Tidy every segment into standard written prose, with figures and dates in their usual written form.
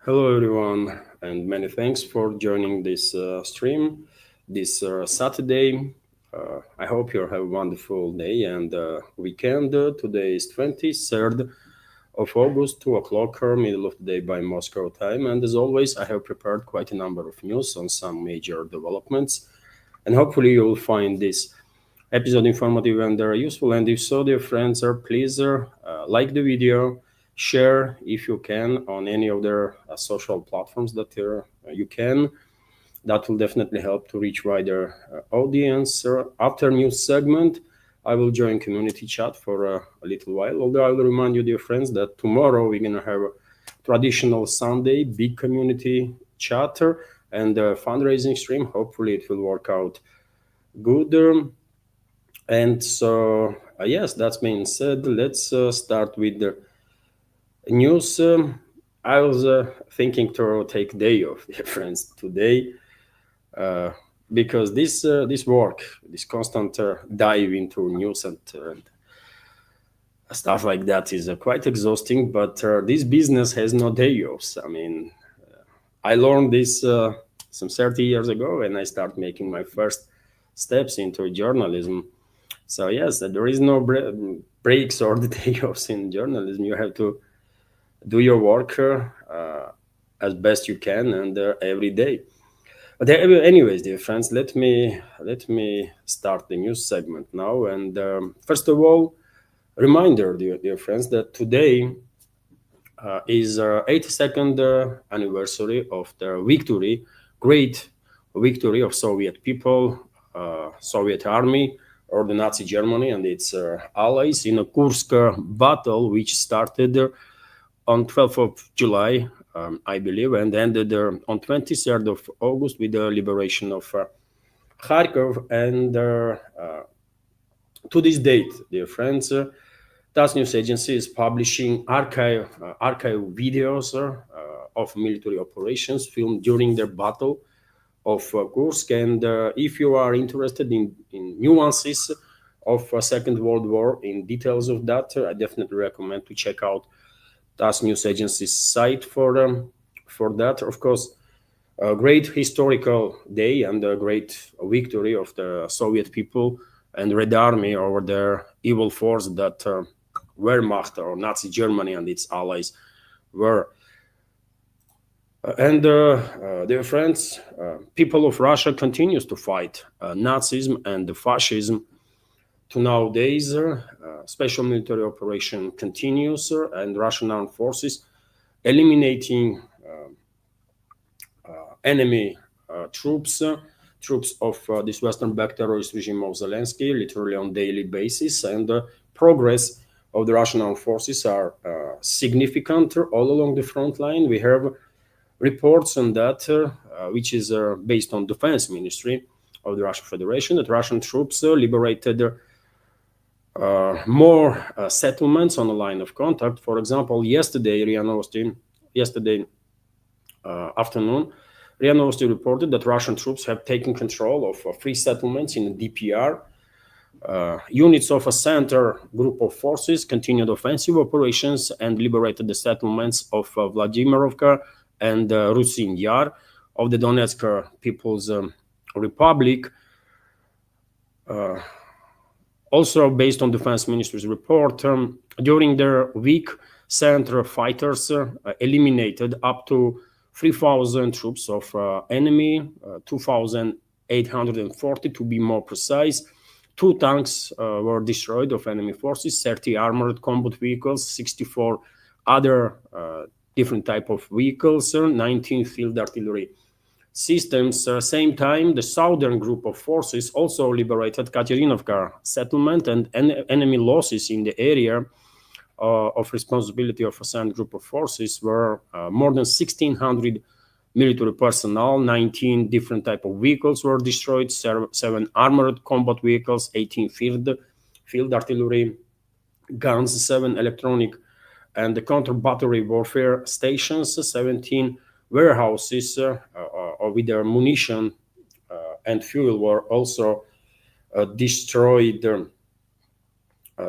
Hello, everyone, and many thanks for joining this stream this Saturday. I hope you have a wonderful day and weekend. Today is 23rd of August, 2 o'clock, middle of the day by Moscow time. And as always, I have prepared quite a number of news on some major developments. And hopefully, you will find this episode informative and useful. And if so, dear friends, please like the video, share if you can on any of their social platforms that you can. That will definitely help to reach wider audience. After news segment, I will join community chat for a little while. Although I will remind you, dear friends, that tomorrow we're gonna have a traditional Sunday big community chatter and fundraising stream. Hopefully, it will work out good. And so, yes, that's being said, let's start with the news. I was thinking to take day off, dear friends, today because this work, this constant dive into news and stuff like that is quite exhausting. But this business has no day offs. I mean, I learned this some 30 years ago when I started making my first steps into journalism. So yes, there is no breaks or the day offs in journalism. You have to do your work as best you can and every day. But anyways, dear friends, let me start the news segment now. And first of all, reminder, dear friends, that today is 82nd anniversary of the victory, great victory of Soviet people, Soviet army, or the Nazi Germany and its allies in a Kursk battle, which started on 12th of July, I believe, and ended on 23rd of August with the liberation of Kharkov. And to this date, dear friends, TASS News Agency is publishing archive videos of military operations filmed during the Battle of Kursk. And if you are interested in nuances of Second World War, in details of that, I definitely recommend to check out TASS News Agency's site for that. Of course, a great historical day and a great victory of the Soviet people and Red Army over their evil force that Wehrmacht or Nazi Germany and its allies were. And dear friends, people of Russia continues to fight Nazism and the fascism to nowadays. Special military operation continues, and Russian armed forces eliminating enemy troops of this Western-backed terrorist regime of Zelensky, literally on daily basis, and progress of the Russian armed forces are significant all along the front line. We have reports on that, which is based on Defense Ministry of the Russian Federation, that Russian troops liberated more settlements on the line of contact. For example, yesterday afternoon, RIA Novosti reported that Russian troops have taken control of 3 settlements in the DPR. Units of a center group of forces continued offensive operations and liberated the settlements of Vladimirovka and Rusin Yar of the Donetsk People's Republic. Also, based on Defense Ministry's report, during their week, center fighters eliminated up to 3,000 troops of enemy, 2,840 to be more precise. 2 tanks were destroyed of enemy forces, 30 armored combat vehicles, 64 other different type of vehicles, 19 field artillery systems. Same time, the southern group of forces also liberated Katerinovka settlement, and enemy losses in the area of responsibility of assigned group of forces were more than 1,600 military personnel, 19 different type of vehicles were destroyed, 7 armored combat vehicles, 18 field artillery guns, 7 electronic and the counter-battery warfare stations, 17 warehouses with their munition and fuel were also destroyed.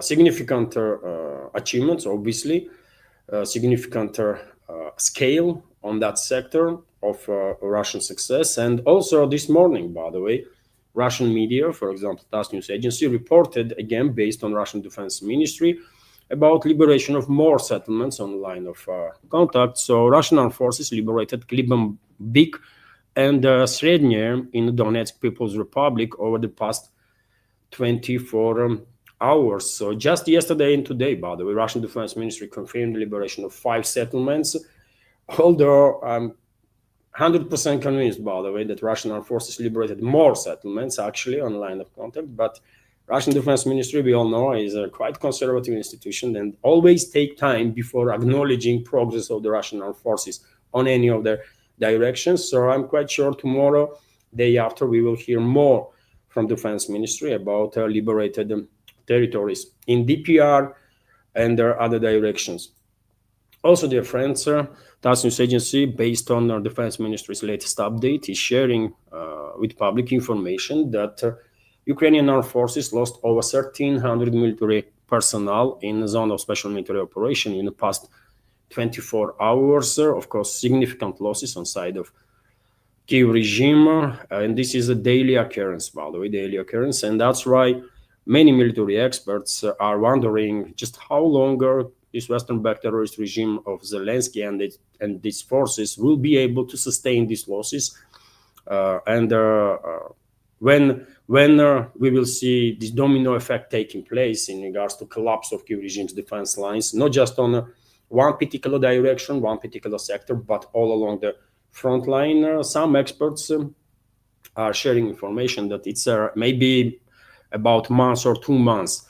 Significant achievements, obviously, significant scale on that sector of Russian success. And also this morning, by the way, Russian media, for example, TASS news agency, reported again based on Russian Defense Ministry about liberation of more settlements on the line of contact. So Russian armed forces liberated Klibambik and Srednye in the Donetsk People's Republic over the past 24 hours. So just yesterday and today, by the way, Russian Defense Ministry confirmed the liberation of 5 settlements, although I'm 100% convinced, by the way, that Russian armed forces liberated more settlements actually on line of contact. But Russian Defense Ministry, we all know, is a quite conservative institution and always take time before acknowledging progress of the Russian armed forces on any of their directions. So I'm quite sure tomorrow, day after, we will hear more from Defense Ministry about liberated territories in DPR and their other directions. Also, dear friends, TASS news agency, based on our Defense Ministry's latest update, is sharing with public information that Ukrainian armed forces lost over 1,300 military personnel in the zone of special military operation in the past 24 hours. Of course, significant losses on side of Kiev regime, and this is a daily occurrence, by the way, daily occurrence, and that's why many military experts are wondering just how longer this Western-backed terrorist regime of Zelensky and these forces will be able to sustain these losses, and when we will see this domino effect taking place in regards to collapse of Kiev regime's defense lines, not just on one particular direction, one particular sector, but all along the front line. Some experts are sharing information that it's maybe about months or 2 months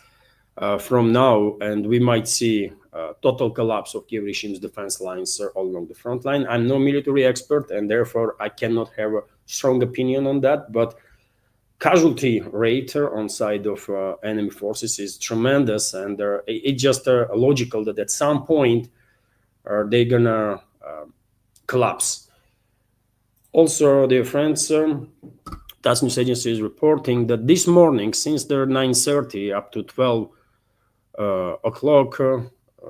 from now, and we might see total collapse of Kiev regime's defense lines all along the front line. I'm no military expert, and therefore I cannot have a strong opinion on that, but casualty rate on side of enemy forces is tremendous, and it's just logical that at some point they're gonna collapse. Also, dear friends, TASS news agency is reporting that this morning, since the 9:30 up to 12 o'clock,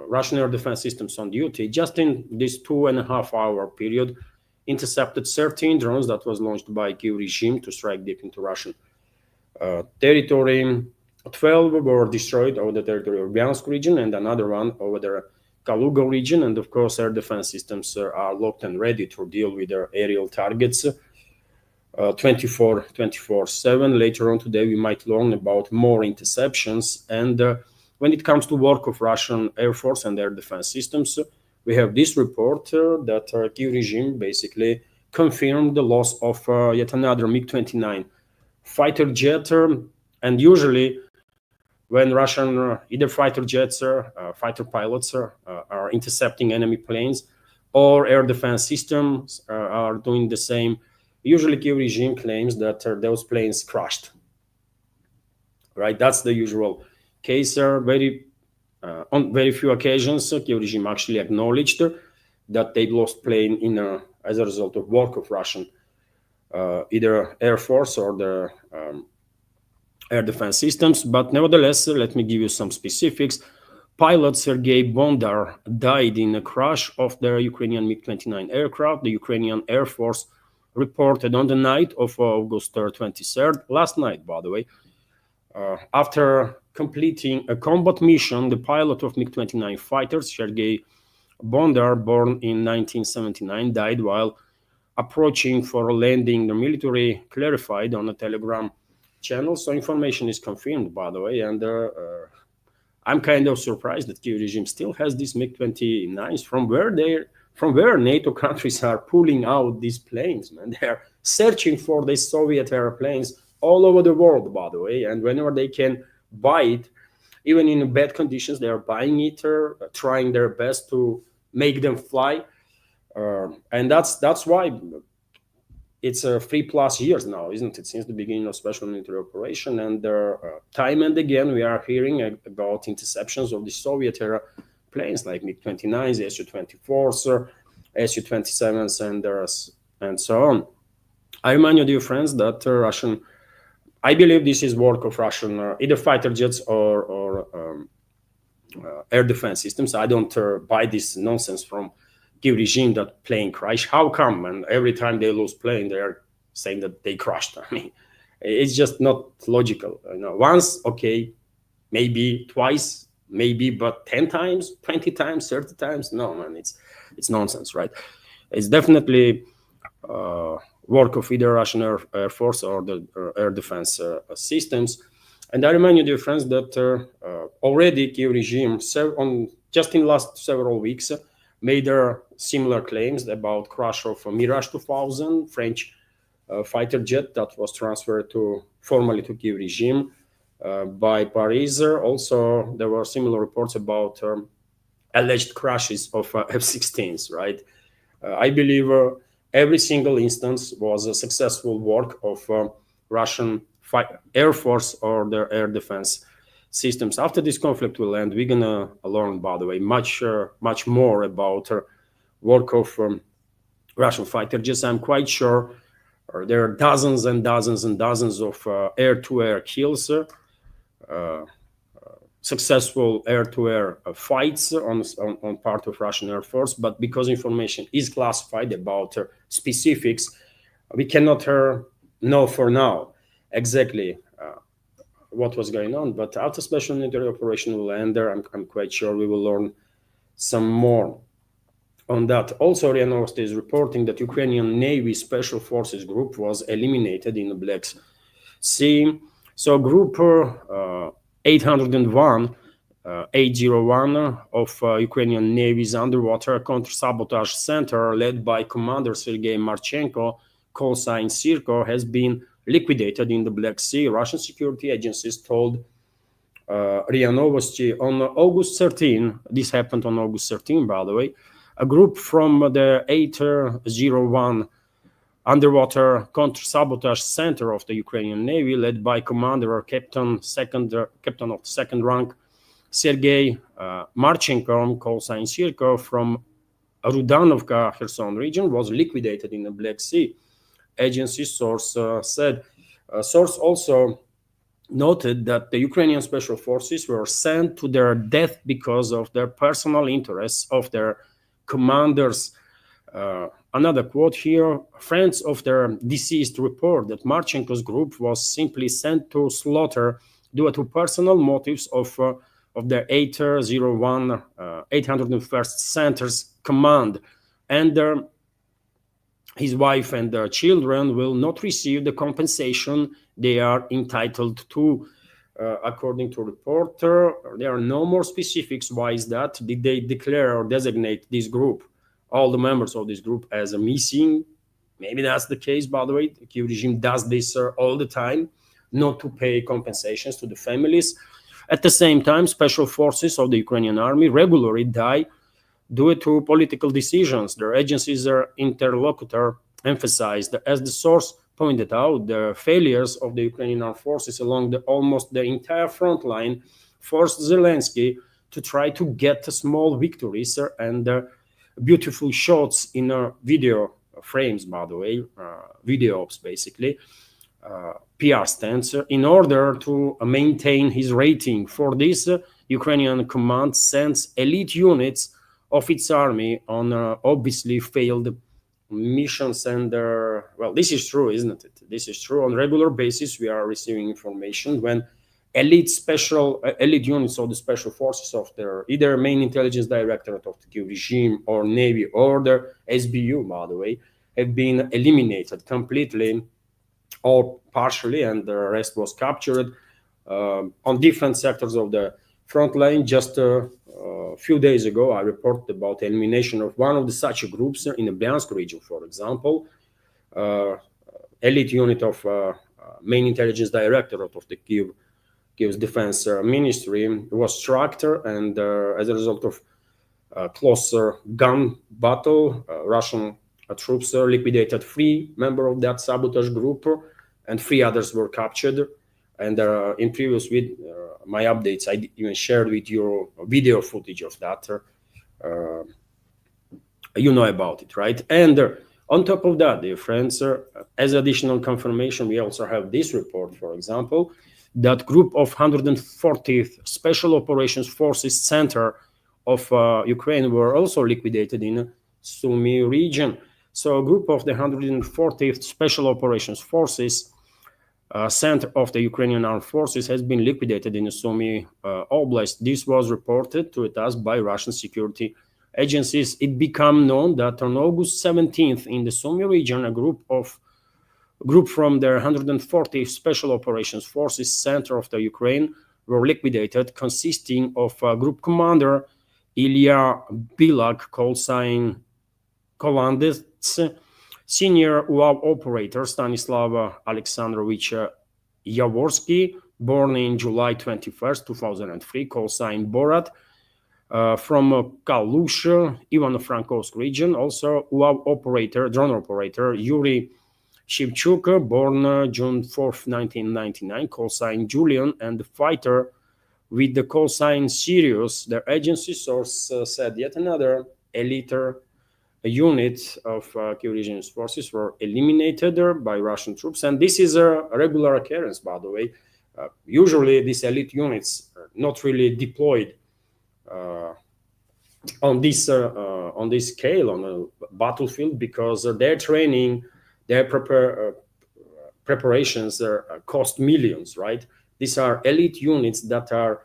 Russian air defense systems on duty, just in this 2.5-hour period, intercepted 13 drones that was launched by Kiev regime to strike deep into Russian territory. 12 were destroyed over the territory of Bryansk region and another one over the Kaluga region. And of course, air defense systems are locked and ready to deal with their aerial targets 24/7. Later on today, we might learn about more interceptions. And when it comes to work of Russian Air Force and air defense systems, we have this report that Kiev regime basically confirmed the loss of yet another MiG-29 fighter jet. And usually when Russian either fighter jets or fighter pilots are intercepting enemy planes or air defense systems are doing the same, usually Kiev regime claims that those planes crashed. Right, that's the usual case. On very few occasions, Kiev regime actually acknowledged that they lost plane as a result of work of Russian either Air Force or the air defense systems. But nevertheless, let me give you some specifics. Pilot Sergei Bondar died in a crash of the Ukrainian MiG-29 aircraft. The Ukrainian Air Force reported on the night of August 23rd, last night, by the way. After completing a combat mission, the pilot of MiG-29 fighters, Sergei Bondar, born in 1979, died while approaching for a landing. The military clarified on a Telegram channel, so information is confirmed, by the way, and I'm kind of surprised that Kiev regime still has these MiG-29s. From where NATO countries are pulling out these planes, man. They're searching for these Soviet airplanes all over the world, by the way, and whenever they can buy it, even in bad conditions, they are buying it, trying their best to make them fly, and that's why it's 3+ years now, isn't it, since the beginning of special military operation, and time and again we are hearing about interceptions of the Soviet era planes like MiG-29s, Su-24s, Su-27s, and so on. I remind you, dear friends, that I believe this is work of Russian either fighter jets or air defense systems. I don't buy this nonsense from Kiev regime that plane crash. How come? And every time they lose plane, they are saying that they crashed. I mean, it's just not logical. Once, okay, maybe twice, maybe, but 10 times, 20 times, 30 times, no, man, it's nonsense, right? It's definitely work of either Russian Air Force or the air defense systems. And I remind you, dear friends, that already Kiev regime, just in last several weeks, made similar claims about crash of Mirage 2000, French fighter jet that was transferred formally to Kiev regime by Paris. Also, there were similar reports about alleged crashes of F-16s, right? I believe every single instance was a successful work of Russian Air Force or their air defense systems. After this conflict will end, we're gonna learn, by the way, much more about work of Russian fighter jets. I'm quite sure there are dozens and dozens and dozens of air-to-air kills, successful air-to-air fights on part of Russian Air Force, but because information is classified about specifics, we cannot know for now exactly what was going on. But after special military operation will end there, I'm quite sure we will learn some more on that. Also, RIA Novosti is reporting that Ukrainian Navy Special Forces Group was eliminated in the Black Sea. So Group 801 of Ukrainian Navy's underwater counter-sabotage center, led by Commander Sergei Marchenko, call sign Sirko, has been liquidated in the Black Sea. Russian security agencies told RIA Novosti on August 13. This happened on August 13, by the way. A group from the 801 underwater counter-sabotage center of the Ukrainian Navy, led by Commander Captain of second rank Sergei Marchenko, call sign Sirko, from Rudanovka, Kherson region, was liquidated in the Black Sea. Agency source said. Source also noted that the Ukrainian special forces were sent to their death because of their personal interests of their commanders. Another quote here: friends of their deceased report that Marchenko's group was simply sent to slaughter due to personal motives of their 801 801st Center's command, and his wife and their children will not receive the compensation they are entitled to. According to reporter, there are no more specifics. Why is that? Did they declare or designate this group, all the members of this group, as a missing? Maybe that's the case, by the way. The Kiev regime does this all the time, not to pay compensations to the families. At the same time, special forces of the Ukrainian army regularly die due to political decisions. Their agencies' interlocutor emphasized, as the source pointed out, the failures of the Ukrainian armed forces along almost the entire front line forced Zelensky to try to get small victories and beautiful shots in video frames, by the way, video ops basically, PR stunts, in order to maintain his rating. For this, Ukrainian command sends elite units of its army on obviously failed missions. And well, this is true, isn't it? This is true. On regular basis, we are receiving information when elite units of the special forces of their either main intelligence directorate of the Kiev regime or Navy or the SBU, by the way, have been eliminated completely or partially, and the rest was captured on different sectors of the front line. Just a few days ago, I reported about the elimination of one of the such groups in the Bryansk region, for example. Elite unit of main intelligence directorate of the Kiev's defense ministry was struck, and as a result of closer gun battle, Russian troops liquidated 3 members of that sabotage group, and 3 others were captured. And in previous my updates, I even shared with you video footage of that. You know about it, right? And on top of that, dear friends, as additional confirmation, we also have this report, for example, that group of 140th Special Operations Forces Center of Ukraine were also liquidated in Sumy region. So a group of the 140th Special Operations Forces, center of the Ukrainian Armed Forces, has been liquidated in the Sumy Oblast. This was reported to us by Russian security agencies. It became known that on August 17th in the Sumy region, a group from the 140th Special Operations Forces center of the Ukraine were liquidated, consisting of Group Commander Ilya Bilak, call sign Kolandets, Senior UAV Operator Stanislav Alexandrovich Yavorsky, born in July 21st, 2003, call sign Borat, from Kalush, Ivano-Frankovsk region. Also UAV operator, drone operator Yuri Shevchuk, born June 4th, 1999, call sign Julian, and the fighter with the call sign Sirius. Their agency source said yet another elite unit of Kiev region's forces were eliminated by Russian troops. And this is a regular occurrence, by the way. Usually these elite units are not really deployed on this scale on a battlefield, because their training, their preparations cost millions, right? These are elite units that are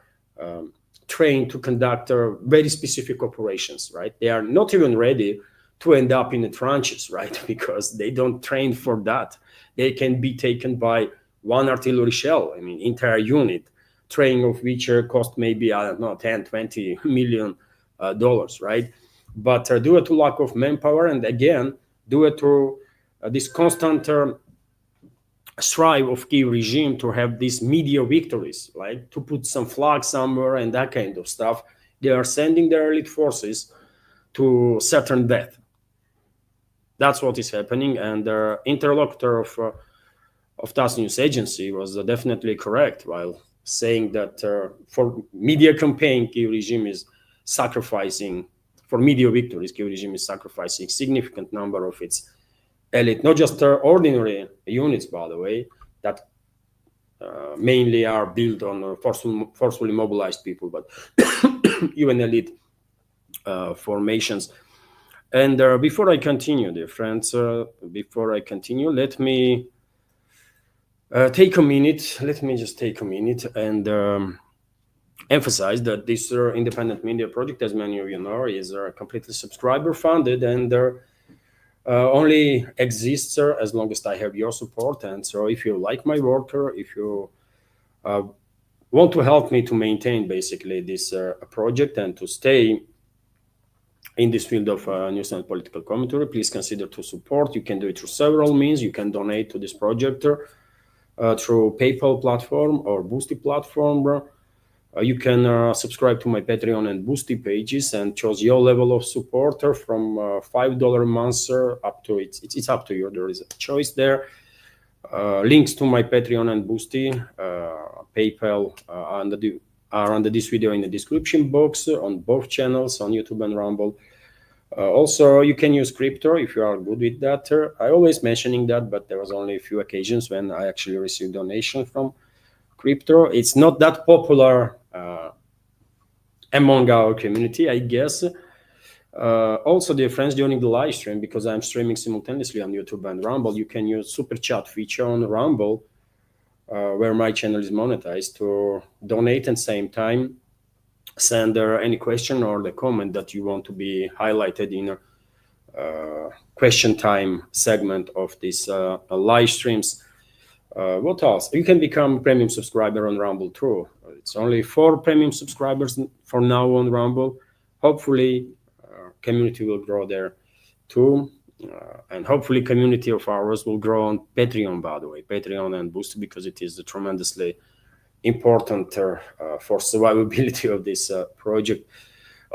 trained to conduct very specific operations, right? They are not even ready to end up in the trenches, right? Because they don't train for that. They can be taken by one artillery shell, I mean, entire unit, training of which cost maybe, I don't know, 10, 20 million dollars, right? But due to lack of manpower, and again, due to this constant strive of Kiev regime to have these media victories, like to put some flag somewhere and that kind of stuff, they are sending their elite forces to certain death. That's what is happening, and the interlocutor of TASS news agency was definitely correct while saying that for media campaign, Kiev regime is sacrificing, for media victories, Kiev regime is sacrificing significant number of its elite, not just ordinary units, by the way, that mainly are built on forcefully mobilized people, but even elite formations. And before I continue, dear friends, let me take a minute. Let me just take a minute and emphasize that this independent media project, as many of you know, is completely subscriber funded, and only exists as long as I have your support. And so if you like my work, if you want to help me to maintain basically this project and to stay in this field of news and political commentary, please consider to support. You can do it through several means. You can donate to this project through PayPal platform or Boosty platform. You can subscribe to my Patreon and Boosty pages and choose your level of support from $5 a month up to it's up to you. There is a choice there. Links to my Patreon and Boosty, PayPal are under this video in the description box on both channels, on YouTube and Rumble. Also, you can use crypto if you are good with that. I always mentioning that, but there was only a few occasions when I actually received donation from crypto. It's not that popular among our community, I guess. Also, dear friends, during the live stream, because I'm streaming simultaneously on YouTube and Rumble, you can use super chat feature on Rumble, where my channel is monetized, to donate and same time send any question or the comment that you want to be highlighted in a question time segment of this live streams. What else? You can become a premium subscriber on Rumble too. It's only 4 premium subscribers for now on Rumble. Hopefully, community will grow there too. And hopefully community of ours will grow on Patreon, by the way, Patreon and Boost, because it is tremendously important for survivability of this project.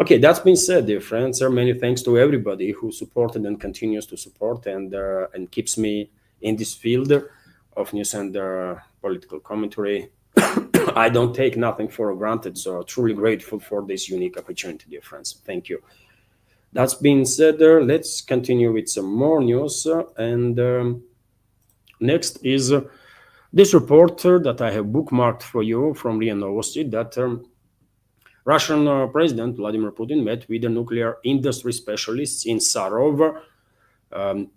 Okay, that's been said, dear friends. Many thanks to everybody who supported and continues to support and keeps me in this field of news and political commentary. I don't take nothing for granted, so truly grateful for this unique opportunity, dear friends. Thank you. That's been said, let's continue with some more news. And next is this report that I have bookmarked for you from RIA Novosti that Russian President Vladimir Putin met with the nuclear industry specialists in Sarov. Um,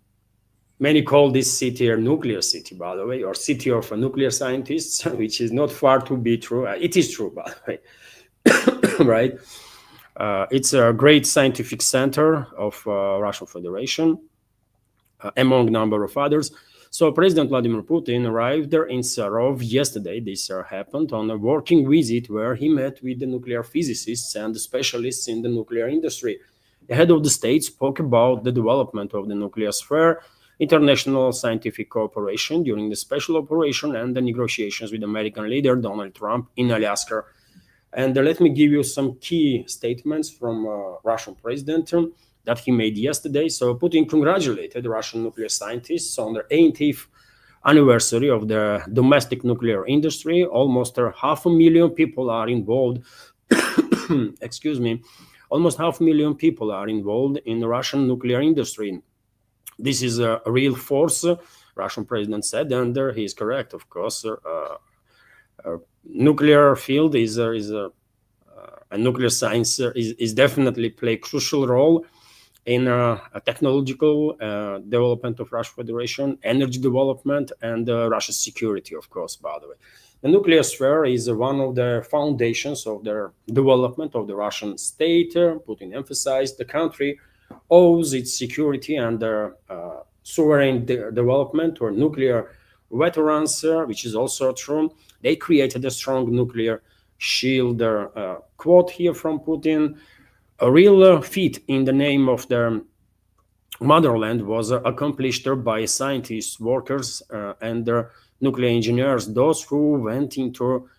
Many call this city a nuclear city, by the way, or city of nuclear scientists, which is not far to be true. It is true, by the way, right? It's a great scientific center of Russian Federation, among number of others. So President Vladimir Putin arrived there in Sarov yesterday. This happened on a working visit where he met with the nuclear physicists and the specialists in the nuclear industry. The head of the state spoke about the development of the nuclear sphere, international scientific cooperation during the special operation, and the negotiations with American leader Donald Trump in Alaska. And let me give you some key statements from Russian president that he made yesterday. So Putin congratulated Russian nuclear scientists on their 80th anniversary of the domestic nuclear industry. Almost 500,000 people are involved. Excuse me. Almost 500,000 people are involved in the Russian nuclear industry. This is a real force, Russian president said, and he is correct, of course. Nuclear field is a nuclear science is definitely play a crucial role in a technological development of Russian Federation, energy development, and Russia's security, of course, by the way. The nuclear sphere is one of the foundations of the development of the Russian state. Putin emphasized the country owes its security and sovereign development or nuclear veterans, which is also true. They created a strong nuclear shield. Quote here from Putin: a real feat in the name of the motherland was accomplished by scientists, workers, and nuclear engineers, those who went into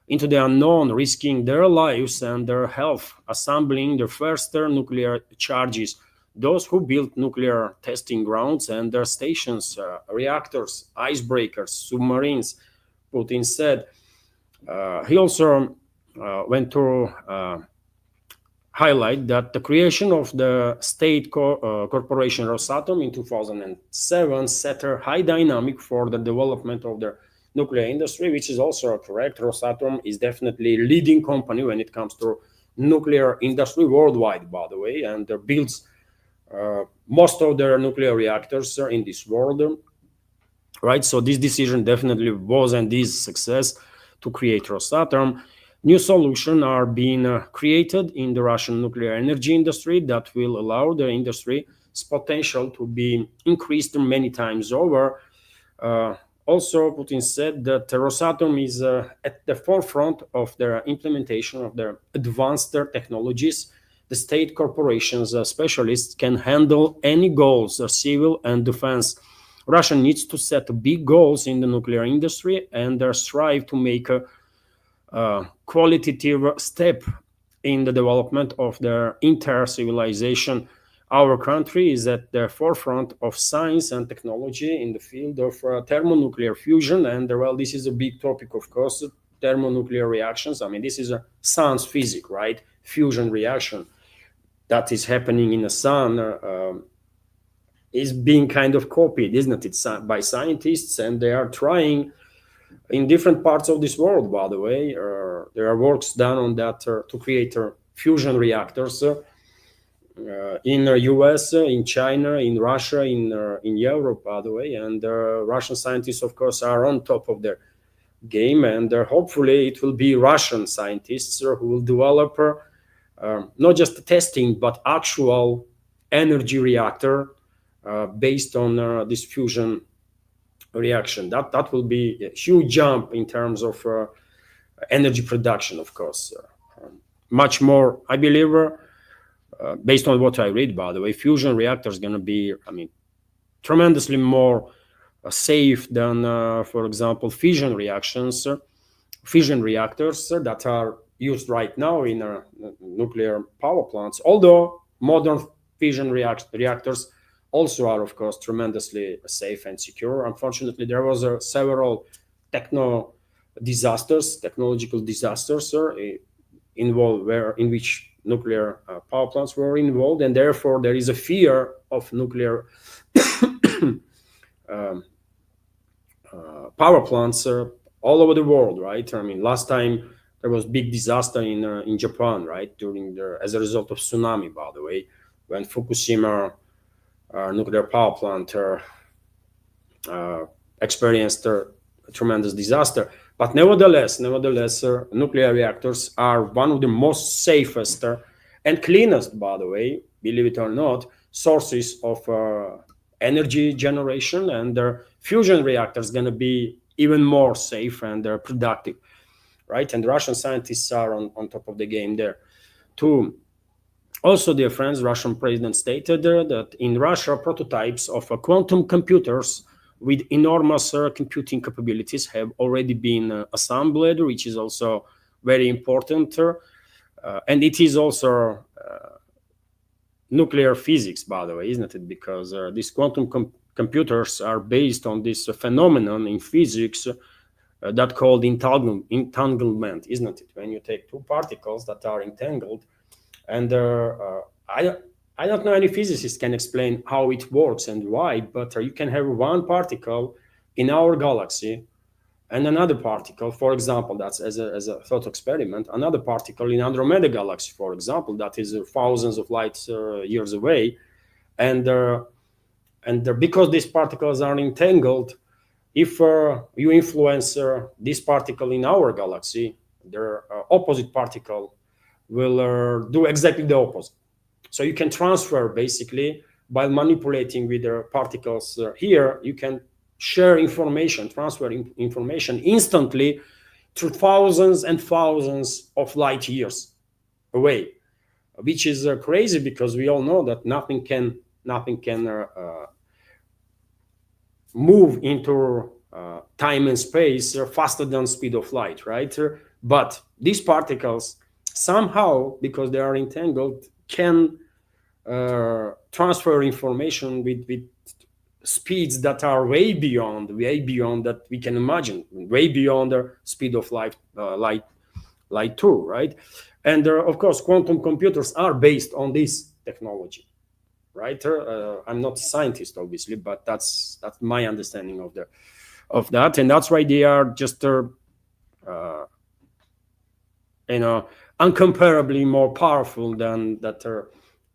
the unknown, risking their lives and their health, assembling the first nuclear charges, those who built nuclear testing grounds and their stations, reactors, icebreakers, submarines, Putin said. He also went to highlight that the creation of the state corporation Rosatom in 2007 set a high dynamic for the development of the nuclear industry, which is also correct. Rosatom is definitely a leading company when it comes to nuclear industry worldwide, by the way, and builds most of their nuclear reactors in this world, right? So this decision definitely was and is success to create Rosatom. New solutions are being created in the Russian nuclear energy industry that will allow the industry's potential to be increased many times over. Also, Putin said that Rosatom is at the forefront of the implementation of their advanced technologies. The state corporations specialists can handle any goals, civil and defense. Russia needs to set big goals in the nuclear industry and strive to make a qualitative step in the development of their entire civilization. Our country is at the forefront of science and technology in the field of thermonuclear fusion. And well, this is a big topic, of course, thermonuclear reactions. I mean, this is a science physics, right? Fusion reaction that is happening in the sun is being kind of copied, isn't it, by scientists, and they are trying in different parts of this world, by the way. There are works done on that to create fusion reactors in the US, in China, in Russia, in Europe, by the way. And Russian scientists, of course, are on top of their game. And hopefully it will be Russian scientists who will develop not just testing, but actual energy reactor based on this fusion reaction. That will be a huge jump in terms of energy production, of course. Much more, I believe, based on what I read, by the way, fusion reactor is going to be, I mean, tremendously more safe than, for example, fission reactors that are used right now in nuclear power plants. Although modern fission reactors also are, of course, tremendously safe and secure. Unfortunately, there was several technological disasters involved, in which nuclear power plants were involved, and therefore there is a fear of nuclear power plants all over the world, right? I mean, last time there was big disaster in Japan, right, as a result of tsunami, by the way, when Fukushima nuclear power plant experienced a tremendous disaster. But nevertheless, nuclear reactors are one of the most safest and cleanest, by the way, believe it or not, sources of energy generation, and fusion reactors going to be even more safe and productive, right? And Russian scientists are on top of the game there too. Also, dear friends, Russian president stated that in Russia, prototypes of quantum computers with enormous computing capabilities have already been assembled, which is also very important. And it is also nuclear physics, by the way, isn't it? Because these quantum computers are based on this phenomenon in physics that called entanglement, isn't it? When you take two particles that are entangled, and I don't know any physicist can explain how it works and why, but you can have one particle in our galaxy and another particle, for example, that's as a thought experiment, another particle in Andromeda galaxy, for example, that is thousands of light years away, and because these particles are entangled, if you influence this particle in our galaxy, their opposite particle will do exactly the opposite. So you can transfer, basically, by manipulating with the particles here, you can share information, transfer information instantly through thousands and thousands of light years away, which is crazy, because we all know that nothing can move into time and space faster than speed of light, right? But these particles somehow, because they are entangled, can transfer information with speeds that are way beyond that we can imagine, way beyond the speed of light too, right? And of course, quantum computers are based on this technology, right? I'm not a scientist, obviously, but that's my understanding of that, and that's why they are just uncomparably more powerful than that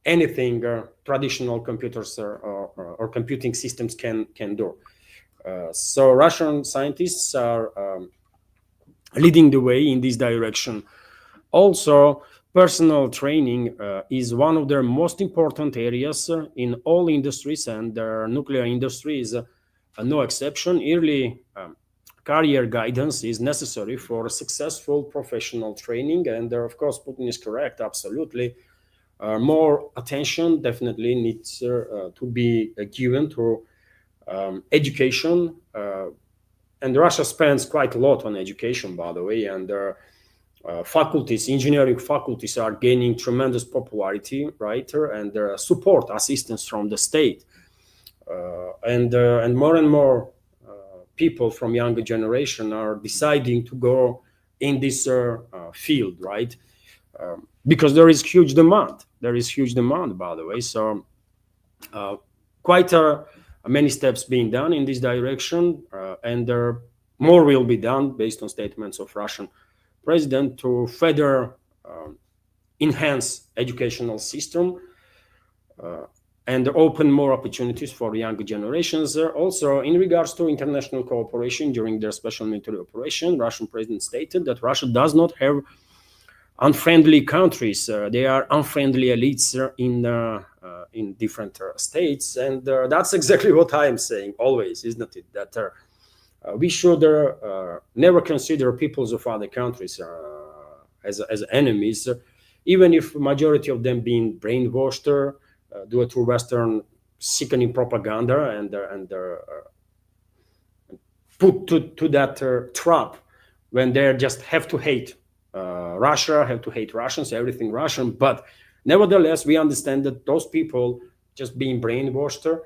anything traditional computers or computing systems can do. So Russian scientists are leading the way in this direction. Also, personal training is one of their most important areas in all industries, and the nuclear industry is no exception. Early career guidance is necessary for successful professional training, and of course, Putin is correct, absolutely. More attention definitely needs to be given to education, and Russia spends quite a lot on education, by the way, and faculties, engineering faculties, are gaining tremendous popularity, right? And support assistance from the state, and more people from younger generation are deciding to go in this field, right? Because there is huge demand. By the way. So quite many steps being done in this direction, and more will be done based on statements of Russian president to further enhance educational system and open more opportunities for younger generations. Also, in regards to international cooperation during their special military operation, Russian president stated that Russia does not have unfriendly countries. They are unfriendly elites in different states, and that's exactly what I am saying always, isn't it? That we should never consider peoples of other countries as enemies, even if majority of them being brainwashed due to Western sickening propaganda and put to that trap when they just have to hate Russia, have to hate Russians, everything Russian. But nevertheless, we understand that those people just being brainwashed,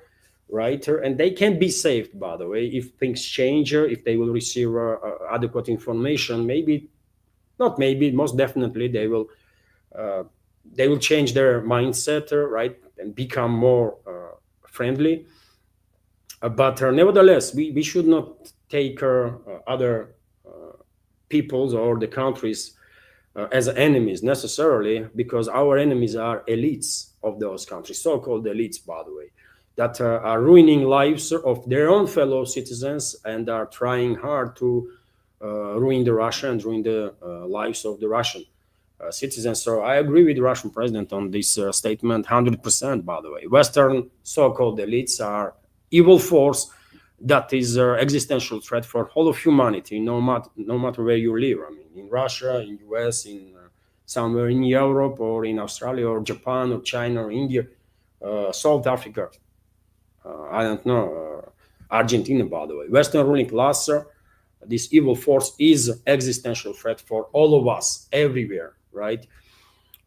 right? And they can be saved, by the way, if things change, if they will receive adequate information. Maybe, not maybe, most definitely they will change their mindset, right, and become more friendly. But nevertheless, we should not take other peoples or the countries as enemies necessarily, because our enemies are elites of those countries, so-called elites, by the way, that are ruining lives of their own fellow citizens and are trying hard to ruin the Russia and ruin the lives of the Russian citizens. So I agree with the Russian president on this statement 100%, by the way. Western so-called elites are evil force that is an existential threat for all of humanity, no matter where you live. I mean, in Russia, in US, in somewhere in Europe, or in Australia, or Japan, or China, or India, South Africa, I don't know, Argentina, by the way. Western ruling class, this evil force is existential threat for all of us, everywhere, right?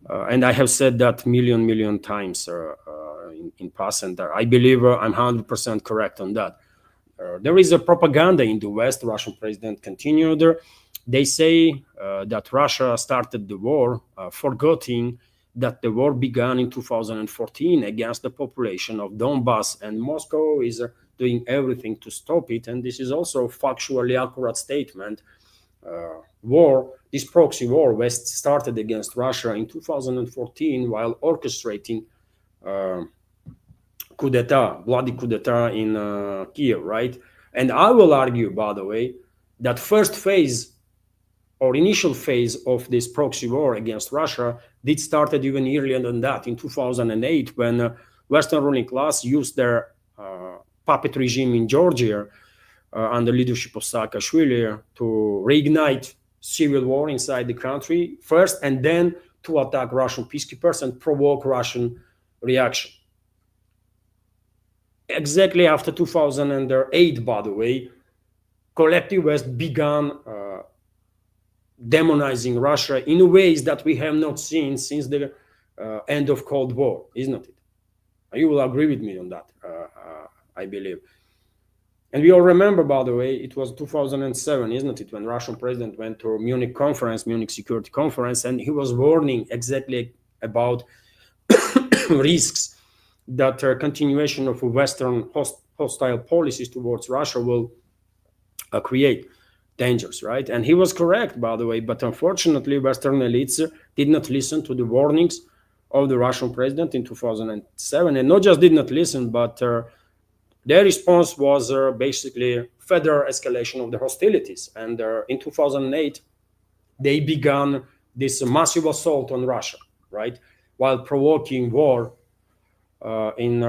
And I have said that million times in past, and I believe I'm 100% correct on that. There is a propaganda in the West. Russian president continued. They say that Russia started the war, forgetting that the war began in 2014 against the population of Donbass, and Moscow is doing everything to stop it. And this is also a factually accurate statement. This proxy war, West started against Russia in 2014 while orchestrating coup d'etat, bloody coup d'etat in Kiev, right? And I will argue, by the way, that first phase or initial phase of this proxy war against Russia did started even earlier than that, in 2008, when Western ruling class used their puppet regime in Georgia under leadership of Saakashvili to reignite civil war inside the country first, and then to attack Russian peacekeepers and provoke Russian reaction. Exactly after 2008, by the way, collective West began demonizing Russia in ways that we have not seen since the end of Cold War, isn't it? You will agree with me on that, I believe. And we all remember, by the way, it was 2007, isn't it, when Russian president went to Munich Security Conference, and he was warning exactly about risks that continuation of Western hostile policies towards Russia will create dangers, right? And he was correct, by the way, but unfortunately, Western elites did not listen to the warnings of the Russian president in 2007, and not just did not listen, but their response was basically further escalation of the hostilities. And in 2008, they began this massive assault on Russia, right? While provoking war in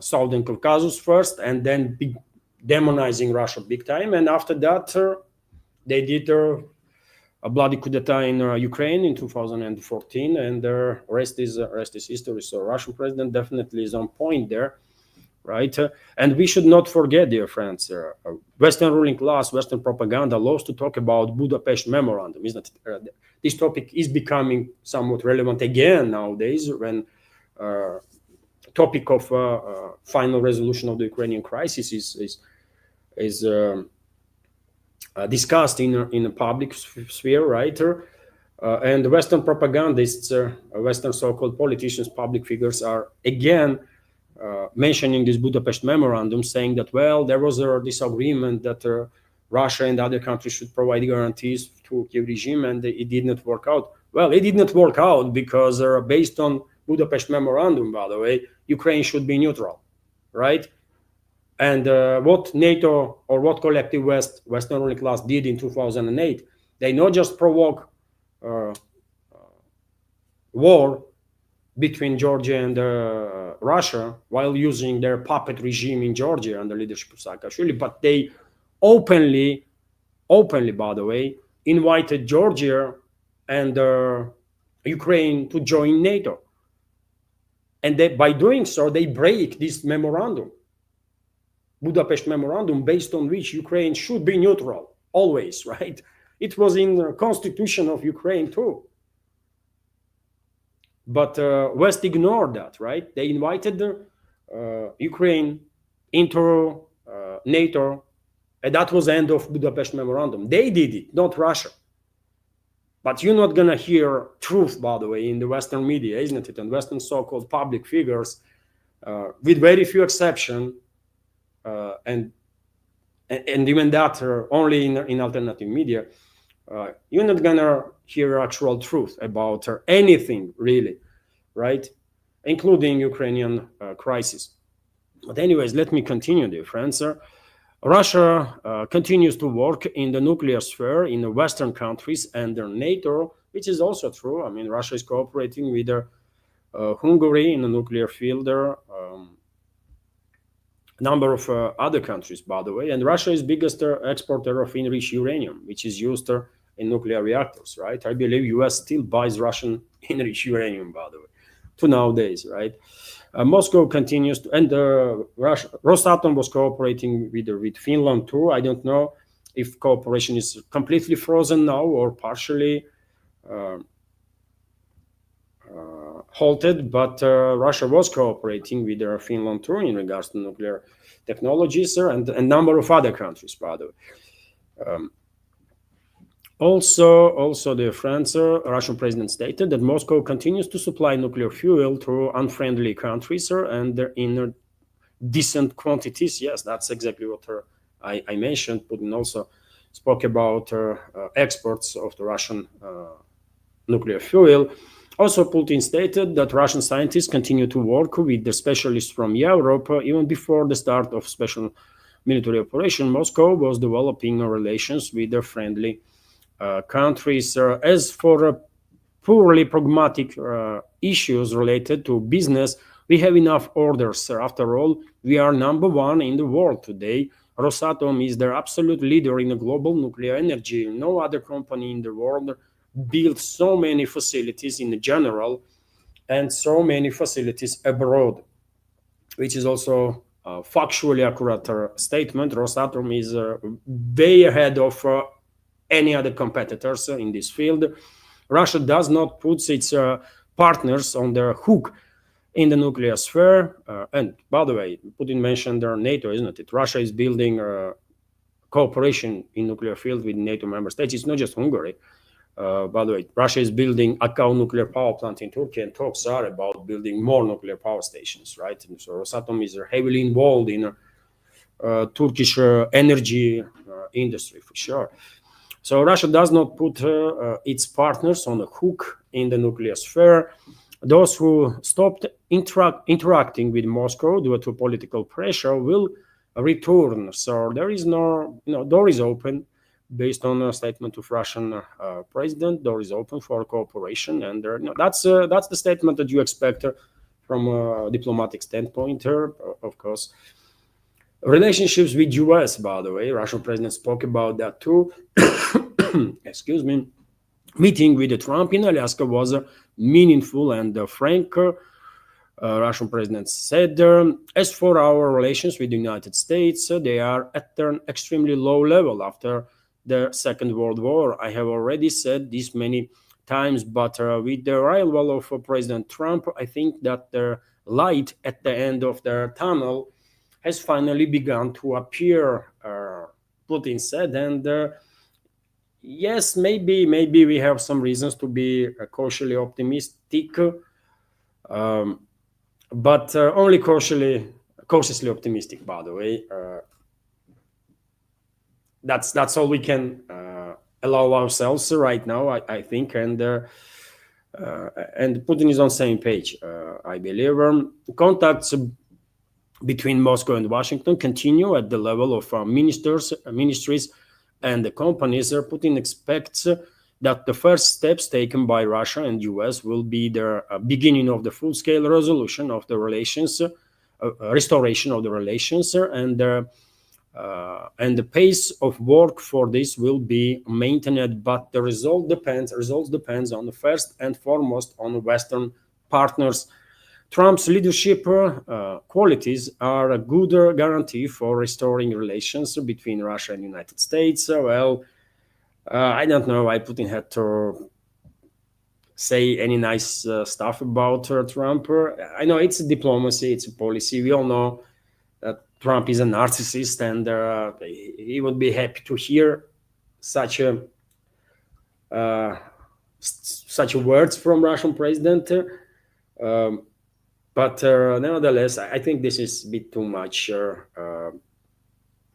Southern Caucasus first, and then demonizing Russia big time. And after that, they did a bloody coup d'etat in Ukraine in 2014, and the rest is history. So Russian president definitely is on point there, right? And we should not forget, dear friends, Western ruling class, Western propaganda loves to talk about Budapest Memorandum, isn't it? This topic is becoming somewhat relevant again nowadays when topic of final resolution of the Ukrainian crisis is discussed in a public sphere, right? And Western propagandists, Western so-called politicians, public figures are again mentioning this Budapest Memorandum, saying that, well, there was a disagreement that Russia and other countries should provide guarantees to Kiev regime, and it did not work out. Well, it did not work out because based on Budapest Memorandum, by the way, Ukraine should be neutral, right? And what NATO or what collective Western ruling class did in 2008, they not just provoke war between Georgia and Russia while using their puppet regime in Georgia under leadership of Saakashvili, but they openly, by the way, invited Georgia and Ukraine to join NATO. And by doing so, they break this memorandum, Budapest Memorandum, based on which Ukraine should be neutral, always, right? It was in the constitution of Ukraine too. But West ignored that, right? They invited Ukraine into NATO, and that was the end of Budapest Memorandum. They did it, not Russia. But you're not going to hear truth, by the way, in the Western media, isn't it? And Western so-called public figures, with very few exceptions, and even that only in alternative media, You're not gonna hear actual truth about anything really, right? Including Ukrainian crisis. But anyways, let me continue, dear friends. Russia continues to work in the nuclear sphere in the Western countries and NATO, which is also true. I mean, Russia is cooperating with Hungary in the nuclear field. Number of other countries, by the way, and Russia is biggest exporter of enriched uranium, which is used in nuclear reactors, right? I believe US still buys Russian enriched uranium, by the way, to nowadays, right? Moscow continues to, and Russia, Rosatom was cooperating with Finland too. I don't know if cooperation is completely frozen now or partially uh, halted, but Russia was cooperating with Finland too in regards to nuclear technologies and a number of other countries, by the way. Um, also, the France Russian president stated that Moscow continues to supply nuclear fuel to unfriendly countries and in decent quantities. Yes, that's exactly what I mentioned. Putin also spoke about exports of the Russian nuclear fuel. Also, Putin stated that Russian scientists continue to work with the specialists from Europe. Even before the start of special military operation, Moscow was developing relations with their friendly countries. As for purely pragmatic issues related to business, we have enough orders. After all, we are number one in the world today. Rosatom is the absolute leader in the global nuclear energy. No other company in the world built so many facilities in general and so many facilities abroad, which is also a factually accurate statement. Rosatom is way ahead of any other competitors in this field. Russia does not put its partners on the hook in the nuclear sphere. And by the way, Putin mentioned NATO, isn't it? Russia is building cooperation in nuclear field with NATO member states. It's not just Hungary. By the way, Russia is building Akau nuclear power plant in Turkey, and talks are about building more nuclear power stations, right? And so Rosatom is heavily involved in Turkish energy industry for sure. So Russia does not put its partners on the hook in the nuclear sphere. Those who stopped interacting with Moscow due to political pressure will return. So there is no, door is open based on a statement of Russian president. Door is open for cooperation, and that's the statement that you expect from a diplomatic standpoint. Of course, relationships with US, by the way, Russian president spoke about that too. Excuse me. Meeting with Trump in Alaska was meaningful and frank. Russian president said, as for our relations with the United States, they are at an extremely low level after the Second World War. I have already said this many times, but with the arrival of President Trump, I think that the light at the end of the tunnel has finally begun to appear, Putin said. And yes, maybe we have some reasons to be cautiously optimistic, but only cautiously optimistic, by the way. That's all we can allow ourselves right now, I think, and Putin is on the same page, I believe. Contacts between Moscow and Washington continue at the level of ministries, and the companies. Putin expects that the first steps taken by Russia and US will be the beginning of the full-scale resolution of the relations, restoration of the relations, and the pace of work for this will be maintained. But the results depends on the first and foremost on the Western partners. Trump's leadership qualities are a good guarantee for restoring relations between Russia and the United States. I don't know why Putin had to say any nice stuff about Trump. I know it's a diplomacy, it's a policy. We all know that Trump is a narcissist, and he would be happy to hear such words from Russian president. But nevertheless, I think this is a bit too much.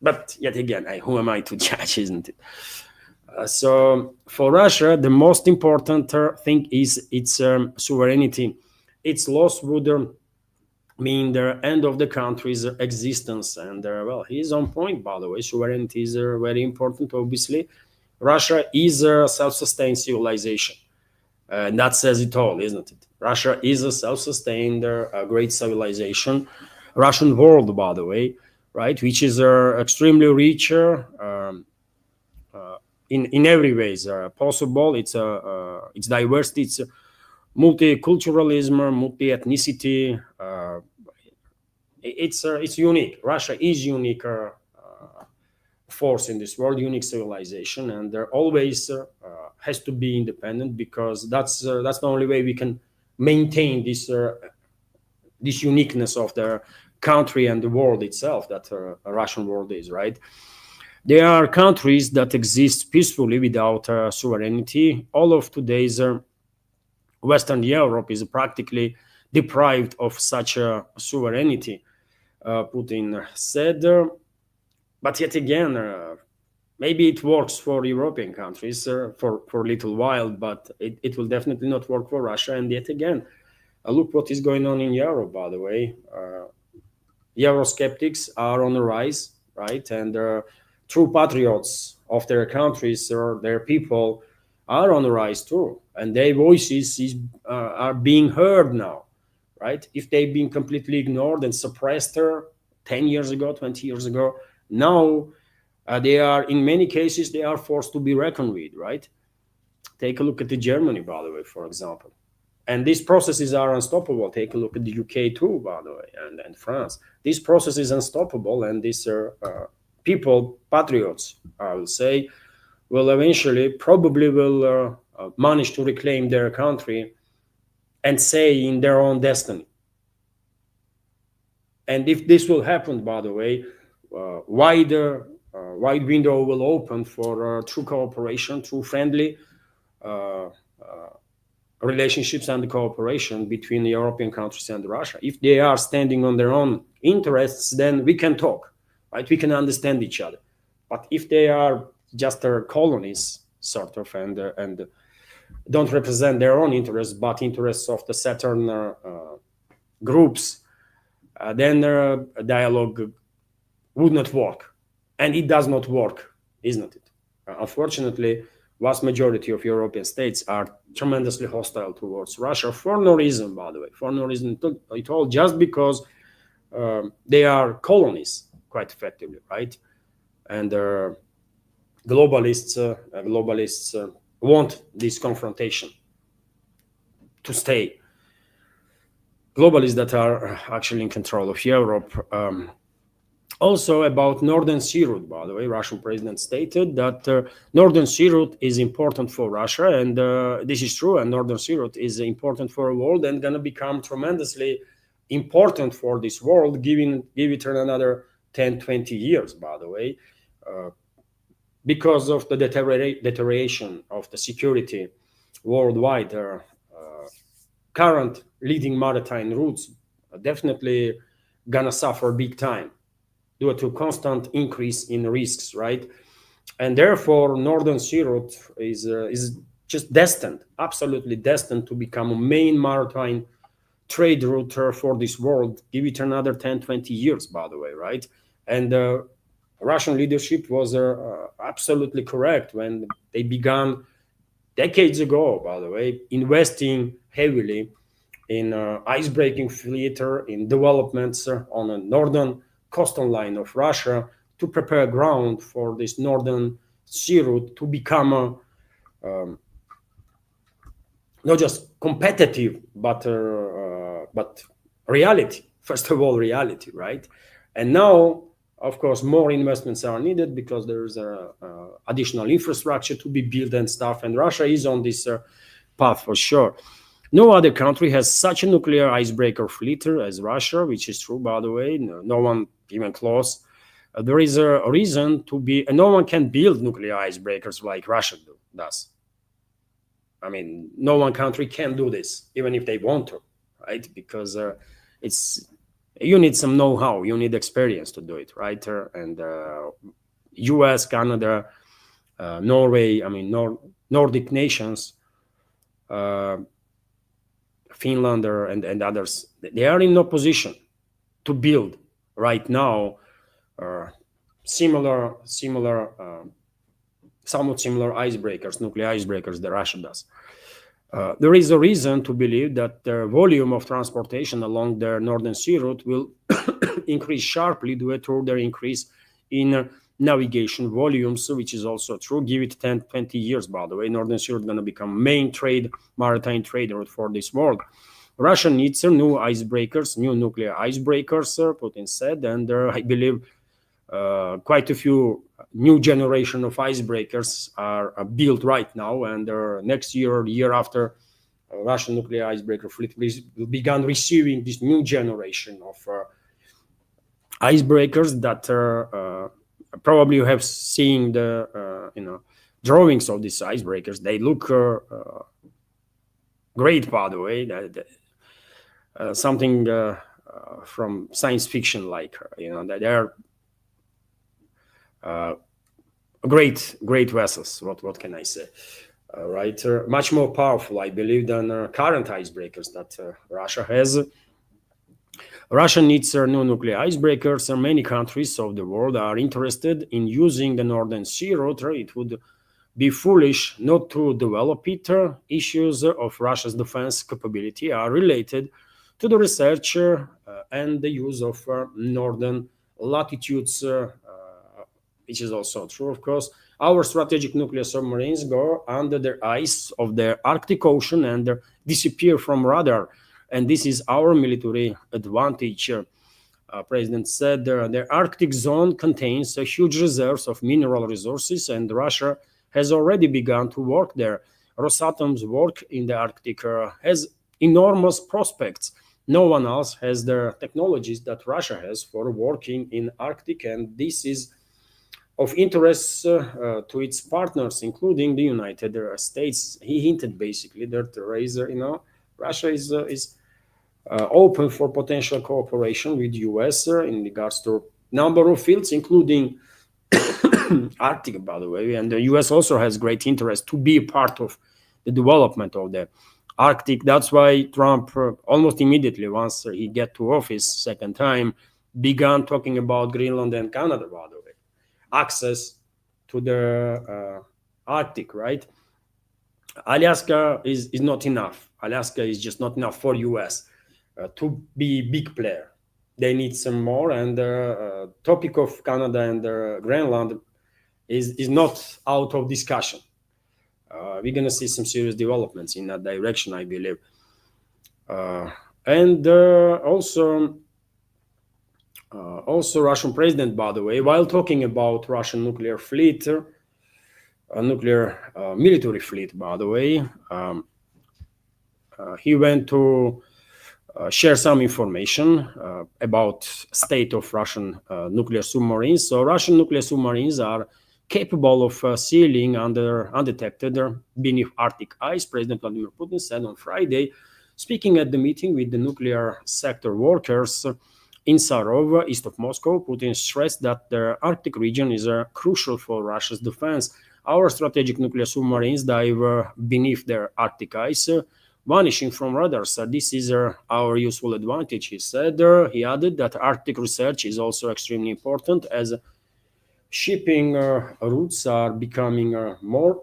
But yet again, who am I to judge, isn't it? So for Russia, the most important thing is its sovereignty. Its loss would mean the end of the country's existence. And well, he's on point, by the way. Sovereignty is very important, obviously. Russia is a self-sustained civilization. And that says it all, isn't it? Russia is a self-sustained, great civilization. Russian world, by the way, right, which is extremely rich in every ways possible. It's diversity, it's multiculturalism, multi-ethnicity. It's unique. Russia is unique force in this world, unique civilization, and there always has to be independent, because that's the only way we can maintain this uniqueness of the country and the world itself that a Russian world is, right? There are countries that exist peacefully without sovereignty. All of today's Western Europe is practically deprived of such a sovereignty, Putin said. But yet again, maybe it works for European countries for a little while, but it will definitely not work for Russia. And yet again, look what is going on in Europe, by the way. Eurosceptics are on the rise, right? And true patriots of their countries or their people are on the rise too. And their voices are being heard now, right? If they've been completely ignored and suppressed 10 years ago, 20 years ago, now they are, in many cases, they are forced to be reckoned with, right? Take a look at the Germany, by the way, for example. And these processes are unstoppable. Take a look at the UK too, by the way, and France. This process is unstoppable, and these people, patriots, I will say, will eventually probably will manage to reclaim their country and say in their own destiny. And if this will happen, by the way, wide window will open for true cooperation, true friendly relationships and cooperation between the European countries and Russia. If they are standing on their own interests, then we can talk, right? We can understand each other. But if they are just their colonies, sort of, and don't represent their own interests, but interests of the Saturn groups, then a dialogue would not work. And it does not work, isn't it? Unfortunately, vast majority of European states are tremendously hostile towards Russia for no reason, by the way, for no reason at all, just because they are colonies, quite effectively, right? And globalists want this confrontation to stay. Globalists that are actually in control of Europe. Also about Northern Sea route, by the way, Russian president stated that Northern Sea route is important for Russia, and this is true, and Northern Sea route is important for the world and going to become tremendously important for this world, give it another 10, 20 years, by the way, because of the deterioration of the security worldwide. Current leading maritime routes are definitely going to suffer big time due to constant increase in risks, right? And therefore, Northern Sea route is just destined, absolutely destined to become a main maritime trade route for this world. Give it another 10, 20 years, by the way, right? And Russian leadership was absolutely correct when they began decades ago, by the way, investing heavily in ice-breaking fleet, in developments on a northern coastal line of Russia to prepare ground for this Northern Sea route to become not just competitive, but reality. First of all, reality, right? And now, of course, more investments are needed because there's additional infrastructure to be built and stuff. And Russia is on this path for sure. No other country has such a nuclear icebreaker fleet as Russia, which is true, by the way. No one even close. There is a reason to be, and no one can build nuclear icebreakers like Russia does. I mean, no one country can do this, even if they want to, right? Because you need some know-how, you need experience to do it, right? And US, Canada, Norway, Nordic nations, Finland and others, they are in no position to build right now somewhat similar icebreakers, nuclear icebreakers that Russia does. There is a reason to believe that the volume of transportation along the Northern Sea route will increase sharply due to their increase in navigation volumes, which is also true. Give it 10, 20 years, by the way. Northern Sea route is going to become main maritime trade route for this world. Russia needs new icebreakers, new nuclear icebreakers, Putin said, and I believe quite a few new generation of icebreakers are built right now, and next year or the year after, Russian nuclear icebreaker fleet will begin receiving this new generation of icebreakers that probably you have seen the drawings of these icebreakers. They look great, by the way. Something from science fiction, like that they are great vessels. What can I say? Right, much more powerful, I believe, than current icebreakers that Russia has. Russia needs new nuclear icebreakers, and many countries of the world are interested in using the Northern Sea route. It would be foolish not to develop it. Issues of Russia's defense capability are related to the research and the use of northern latitudes, which is also true, of course. Our strategic nuclear submarines go under the ice of the Arctic Ocean and disappear from radar. And this is our military advantage. President said the Arctic zone contains huge reserves of mineral resources, and Russia has already begun to work there. Rosatom's work in the Arctic has enormous prospects. No one else has the technologies that Russia has for working in Arctic, and this is of interest to its partners, including the United States. He hinted basically that Russia is open for potential cooperation with US in regards to number of fields, including Arctic, by the way. And the US also has great interest to be a part of the development of the Arctic. That's why Trump almost immediately, once he get to office second time, began talking about Greenland and Canada, by the way. Access to the Arctic, right? Alaska is not enough. Alaska is just not enough for US to be big player. They need some more, and the topic of Canada and Greenland is not out of discussion. We're going to see some serious developments in that direction, I believe. And also Russian president, by the way, while talking about Russian nuclear fleet, nuclear military fleet, by the way, he went to share some information about state of Russian nuclear submarines. So Russian nuclear submarines are capable of sailing undetected beneath Arctic ice, President Vladimir Putin said on Friday, speaking at the meeting with the nuclear sector workers in Sarov, east of Moscow. Putin stressed that the Arctic region is crucial for Russia's defense. Our strategic nuclear submarines dive beneath the Arctic ice, vanishing from radars. This is our useful advantage, he said. He added that Arctic research is also extremely important as shipping routes are becoming more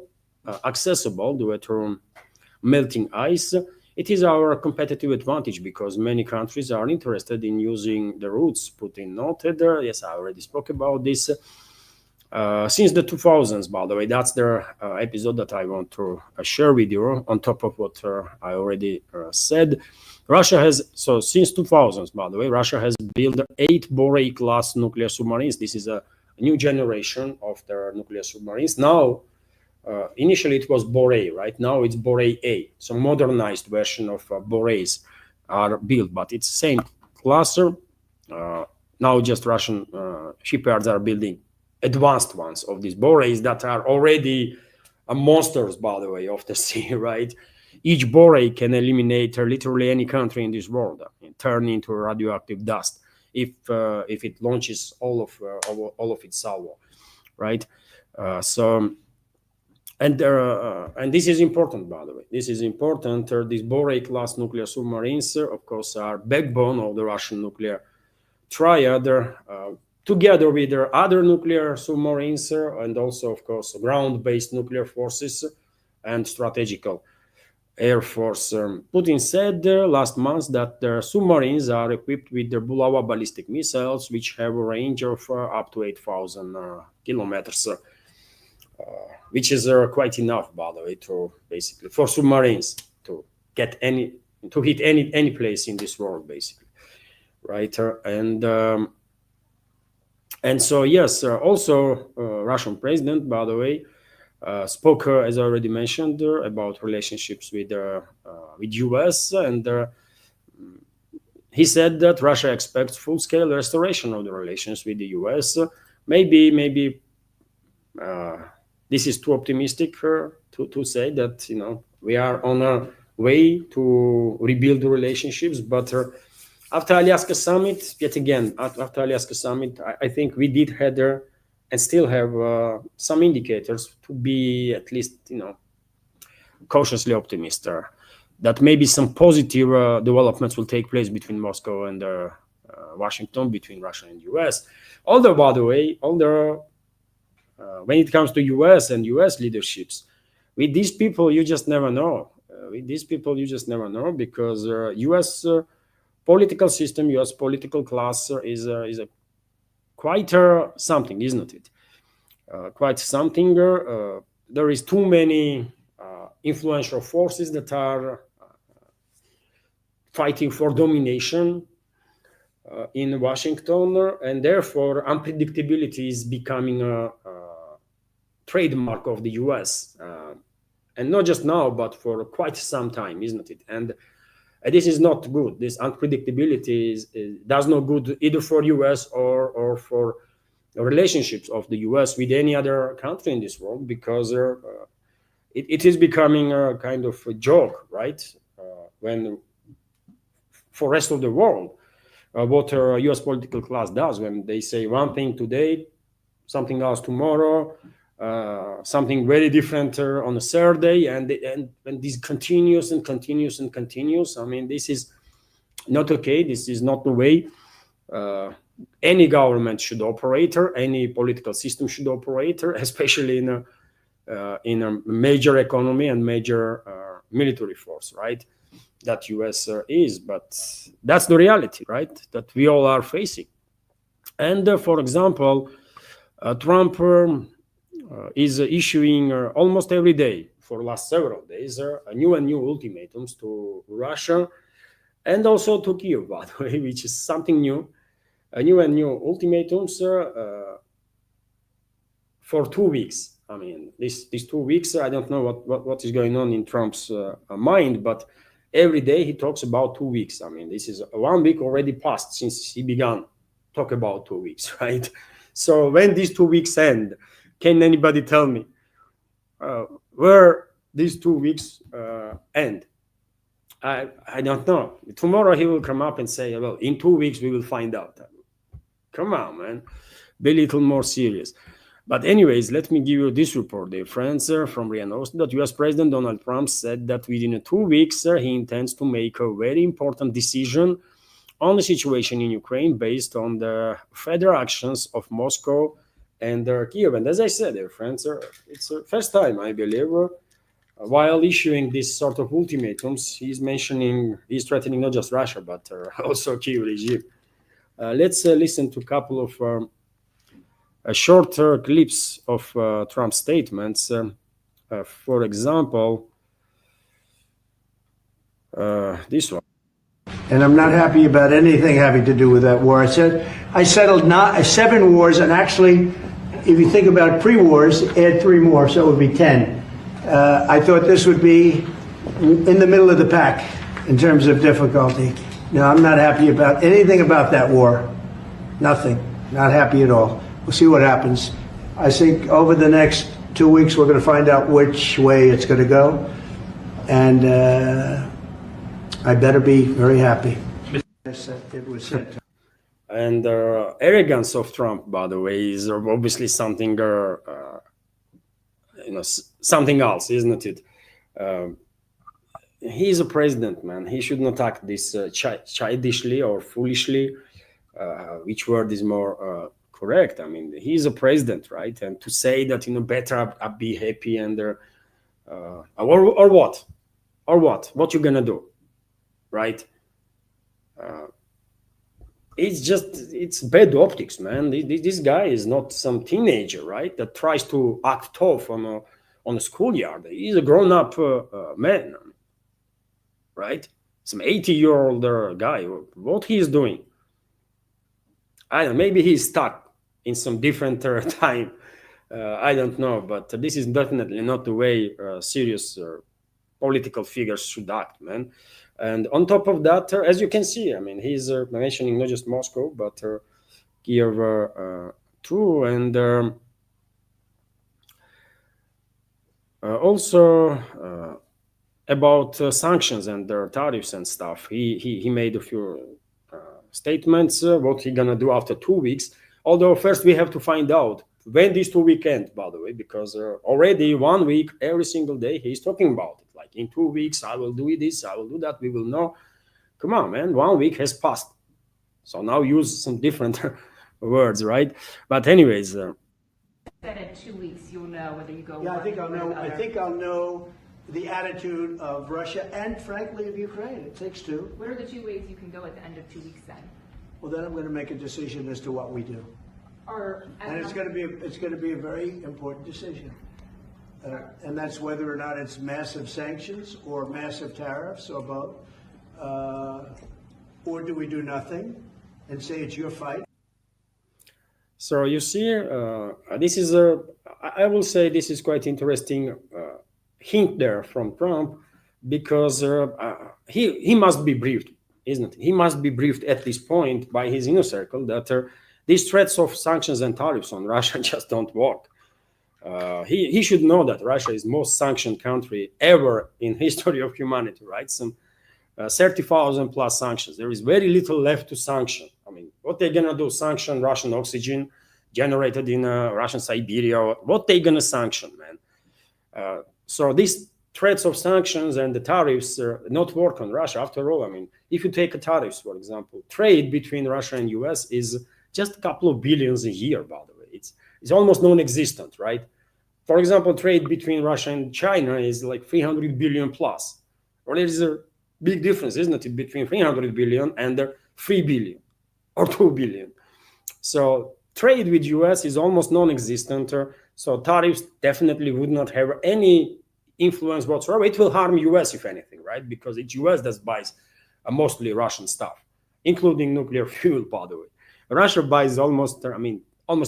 accessible due to melting ice. It is our competitive advantage because many countries are interested in using the routes, Putin noted. Yes, I already spoke about this. Since the 2000s, by the way, that's the episode that I want to share with you on top of what I already said. Russia has, so since 2000s, by the way, Russia has built 8 Borei-class nuclear submarines. This is a new generation of their nuclear submarines. Now, initially it was Borei, right? Now it's Borei A. So modernized version of Boreis are built, but it's the same cluster. Now just Russian shipyards are building advanced ones of these Boreis that are already monsters, by the way, of the sea, right? Each Borei can eliminate literally any country in this world and turn into radioactive dust if it launches all of its salvo, right? So And this is important, by the way. This is important. These Boray-class nuclear submarines, of course, are backbone of the Russian nuclear triad, together with their other nuclear submarines, and also, of course, ground-based nuclear forces and strategical Air Force. Putin said last month that their submarines are equipped with the Bulava ballistic missiles, which have a range of up to 8,000 kilometers, which is quite enough, by the way, to basically for submarines to get to hit any place in this world, basically, right? And so yes, also Russian president, by the way, spoke, as I already mentioned, about relationships with US, and he said that Russia expects full-scale restoration of the relations with the US. Maybe this is too optimistic to say that we are on a way to rebuild the relationships, but after Alaska summit, yet again, after Alaska summit, I think we did have there and still have some indicators to be at least, cautiously optimistic that maybe some positive developments will take place between Moscow and Washington, between Russia and US. Although, by the way, when it comes to US and US leaderships, with these people, you just never know. Because US political system, US political class is a quite something, isn't it? Quite something. There is too many influential forces that are fighting for domination in Washington, and therefore unpredictability is becoming a trademark of the US, and not just now, but for quite some time, isn't it? And this is not good. This unpredictability does no good either for US or for the relationships of the US with any other country in this world, because it is becoming a kind of a joke, right? When for rest of the world, what US political class does when they say one thing today, something else tomorrow, something very different on a third day, and this continues and continues and continues. I mean, this is not okay. This is not the way any government should operate, or any political system should operate, especially in a major economy and major military force, right? That US is, but that's the reality, right? That we all are facing. And for example, Trump is issuing almost every day for the last several days new ultimatums to Russia and also to Kiev, by the way, which is something new. New ultimatums for 2 weeks. I mean, these 2 weeks, I don't know what is going on in Trump's mind, but every day he talks about 2 weeks. I mean, this is 1 week already passed since he began talk about 2 weeks, right? So when these 2 weeks end, can anybody tell me where these 2 weeks end? I don't know. Tomorrow he will come up and say, well, in 2 weeks we will find out. Come on, man. Be a little more serious. But anyways, let me give you this report, dear friends, from RIA Notes, that US President Donald Trump said that within 2 weeks, he intends to make a very important decision on the situation in Ukraine based on the further actions of Moscow and Kiev. And as I said, dear friends, it's the first time, I believe, while issuing this sort of ultimatums, he's threatening not just Russia, but also Kiev regime. Let's listen to a couple of short clips of Trump's statements. For example, this one. And I'm not happy about anything having to do with that war. I settled 7 wars, and actually, if you think about pre-wars, add 3 more, so it would be 10. I thought this would be in the middle of the pack in terms of difficulty. No, I'm not happy about anything about that war. Nothing. Not happy at all. We'll see what happens. I think over the next 2 weeks, we're going to find out which way it's going to go. And I better be very happy. It was said. And arrogance of Trump, by the way, is obviously something something else, isn't it? He's a president, man. He should not act this childishly or foolishly. Which word is more correct? I mean, he's a president, right? And to say that, better I be happy and or what, what you gonna do, right? It's bad optics, man. This guy is not some teenager, right? That tries to act tough on a schoolyard. He's a grown-up man, right? Some 80-year-old guy. What he is doing? I don't know, maybe he's stuck in some different time. I don't know, but this is definitely not the way serious political figures should act, man. And on top of that, as you can see, I mean, he's mentioning not just Moscow, but Kiev too, and also about sanctions and their tariffs and stuff. He made a few statements, what he gonna do after 2 weeks. Although first we have to find out when these 2 weeks end, by the way, because already 1 week, every single day, he's talking about it. Like in 2 weeks, I will do this, I will do that, we will know. Come on, man, 1 week has passed. So now use some different words, right? But anyways. That in 2 weeks, you'll know whether you go. Yeah, I think I'll know. I think I'll know the attitude of Russia and, frankly, of Ukraine. It takes two. What are the 2 ways you can go at the end of 2 weeks then? Well, then I'm going to make a decision as to what we do, and it's going to be a very important decision, and that's whether or not it's massive sanctions or massive tariffs or both, or do we do nothing and say it's your fight? So you see, this is I will say this is quite interesting hint there from Trump, because he must be briefed, isn't it? He must be briefed at this point by his inner circle that these threats of sanctions and tariffs on Russia just don't work. He should know that Russia is the most sanctioned country ever in history of humanity, right? Some 30,000 plus sanctions. There is very little left to sanction. I mean, what they're gonna do? Sanction Russian oxygen generated in Russian Siberia? What they gonna sanction, man? So these threats of sanctions and the tariffs not work on Russia. After all, I mean, if you take a tariffs, for example, trade between Russia and US is just a couple of billions a year, by the way. It's almost non-existent, right? For example, trade between Russia and China is like 300 billion plus. Or there is a big difference, isn't it, between 300 billion and 3 billion or 2 billion. So trade with US is almost non-existent. So tariffs definitely would not have any influence whatsoever. It will harm US, if anything, right? Because it's US that buys mostly Russian stuff, including nuclear fuel, by the way. Russia buys almost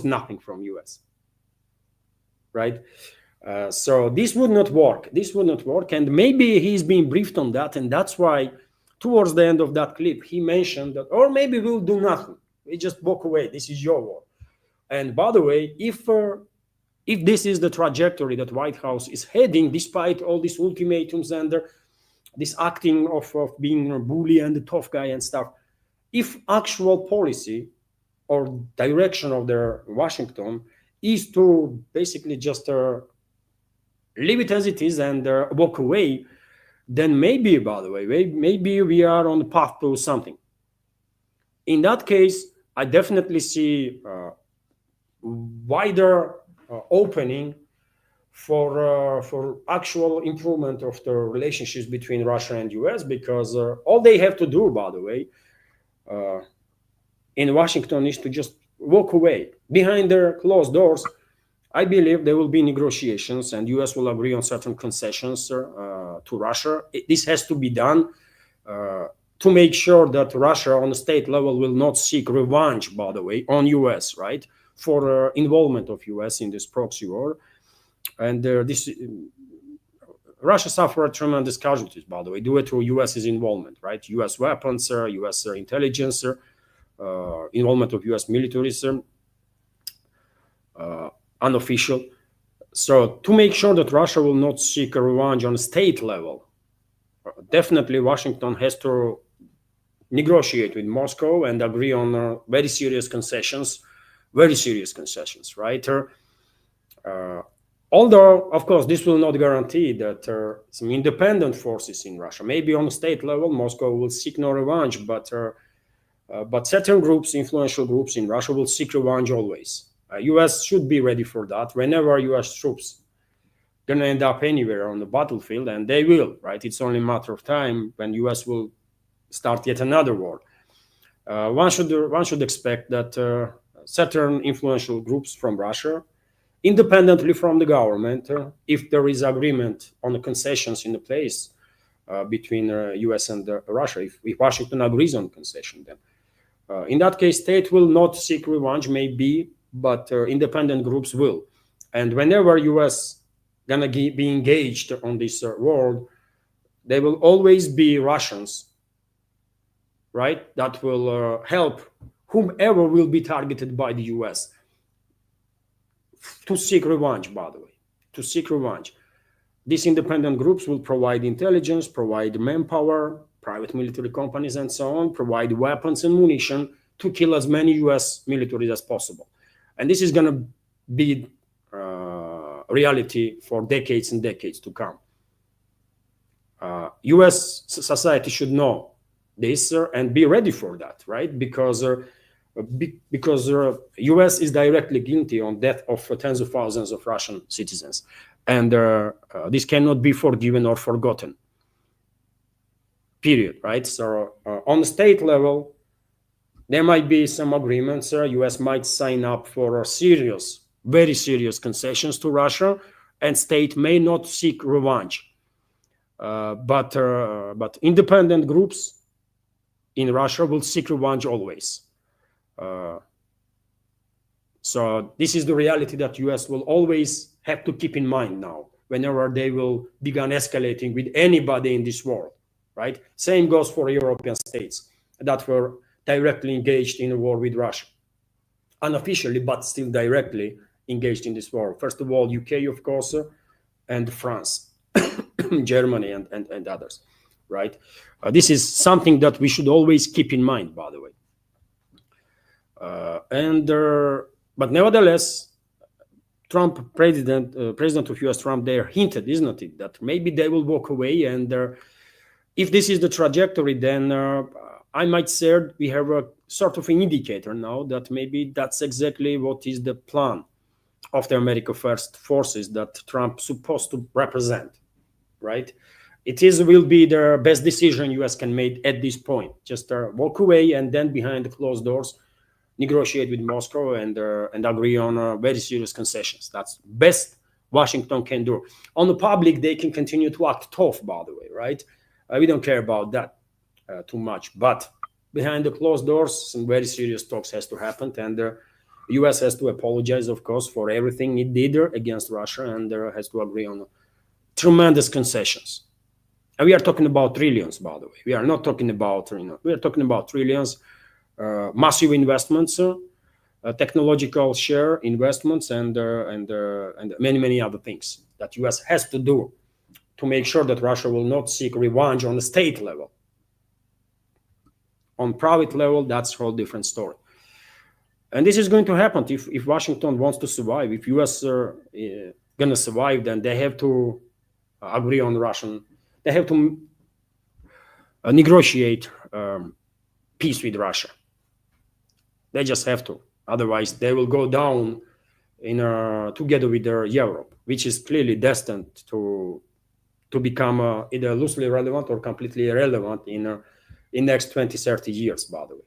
nothing from US, right? So this would not work. And maybe he's being briefed on that, and that's why towards the end of that clip, he mentioned that, or maybe we'll do nothing. We just walk away. This is your war. And by the way, if this is the trajectory that White House is heading, despite all these ultimatums and this acting of being a bully and a tough guy and stuff, if actual policy or direction of their Washington is to basically just leave it as it is and walk away, then maybe, by the way, maybe we are on the path to something. In that case, I definitely see wider opening for actual improvement of the relationships between Russia and US, because all they have to do, by the way, in Washington is to just walk away. Behind their closed doors, I believe there will be negotiations and US will agree on certain concessions to Russia. This has to be done to make sure that Russia on the state level will not seek revenge, by the way, on US, right? For involvement of US in this proxy war. And Russia suffered tremendous casualties, by the way, due to US's involvement, right? US weapons, US intelligence, involvement of US militarism, unofficial. So to make sure that Russia will not seek a revenge on a state level, definitely Washington has to negotiate with Moscow and agree on very serious concessions, right? Although, of course, this will not guarantee that some independent forces in Russia, maybe on a state level, Moscow will seek no revenge, but certain groups, influential groups in Russia, will seek revenge always. U.S. should be ready for that. Whenever U.S. troops gonna end up anywhere on the battlefield, and they will, right? It's only a matter of time when U.S. will start yet another war. One should expect that certain influential groups from Russia, independently from the government, if there is agreement on the concessions in the place between U.S. and Russia, if Washington agrees on concession, then in that case, state will not seek revenge, maybe, but independent groups will. And whenever U.S. gonna be engaged on this war, there will always be Russians, right, that will help whomever will be targeted by the U.S. to seek revenge, by the way, to seek revenge. These independent groups will provide intelligence, provide manpower, private military companies, and so on, provide weapons and munition to kill as many U.S. militaries as possible. And this is going to be reality for decades and decades to come. U.S. society should know this and be ready for that, right? Because U.S. is directly guilty on death of tens of thousands of Russian citizens, and this cannot be forgiven or forgotten. Period. Right. So on the state level, there might be some agreements. U.S. might sign up for serious, very serious concessions to Russia, and state may not seek revenge. But independent groups in Russia will seek revenge always. So this is the reality that U.S. will always have to keep in mind now, whenever they will begin escalating with anybody in this world, right? Same goes for European states that were directly engaged in a war with Russia, unofficially, but still directly engaged in this war. First of all, UK, of course, and France, Germany, and others, right? This is something that we should always keep in mind, by the way. But nevertheless, Trump, president of US, Trump, there hinted, isn't it, that maybe they will walk away. And if this is the trajectory, then I might say we have a sort of an indicator now that maybe that's exactly what is the plan of the America First forces that Trump supposed to represent, right? Will be the best decision US can make at this point. Just walk away and then behind the closed doors, negotiate with Moscow and agree on very serious concessions. That's best Washington can do. On the public, they can continue to act tough, by the way, right? We don't care about that too much. But behind the closed doors, some very serious talks has to happen. And the US has to apologize, of course, for everything it did against Russia, and has to agree on tremendous concessions. And we are talking about trillions, by the way. We are not talking about, we are talking about trillions, massive investments, technological share investments, and many, many other things that US has to do to make sure that Russia will not seek revenge on the state level. On private level, that's a whole different story. And this is going to happen if Washington wants to survive. If US are going to survive, then they have to agree on Russian. They have to negotiate peace with Russia. They just have to. Otherwise, they will go down together with Europe, which is clearly destined to become either loosely relevant or completely irrelevant in next 20, 30 years, by the way.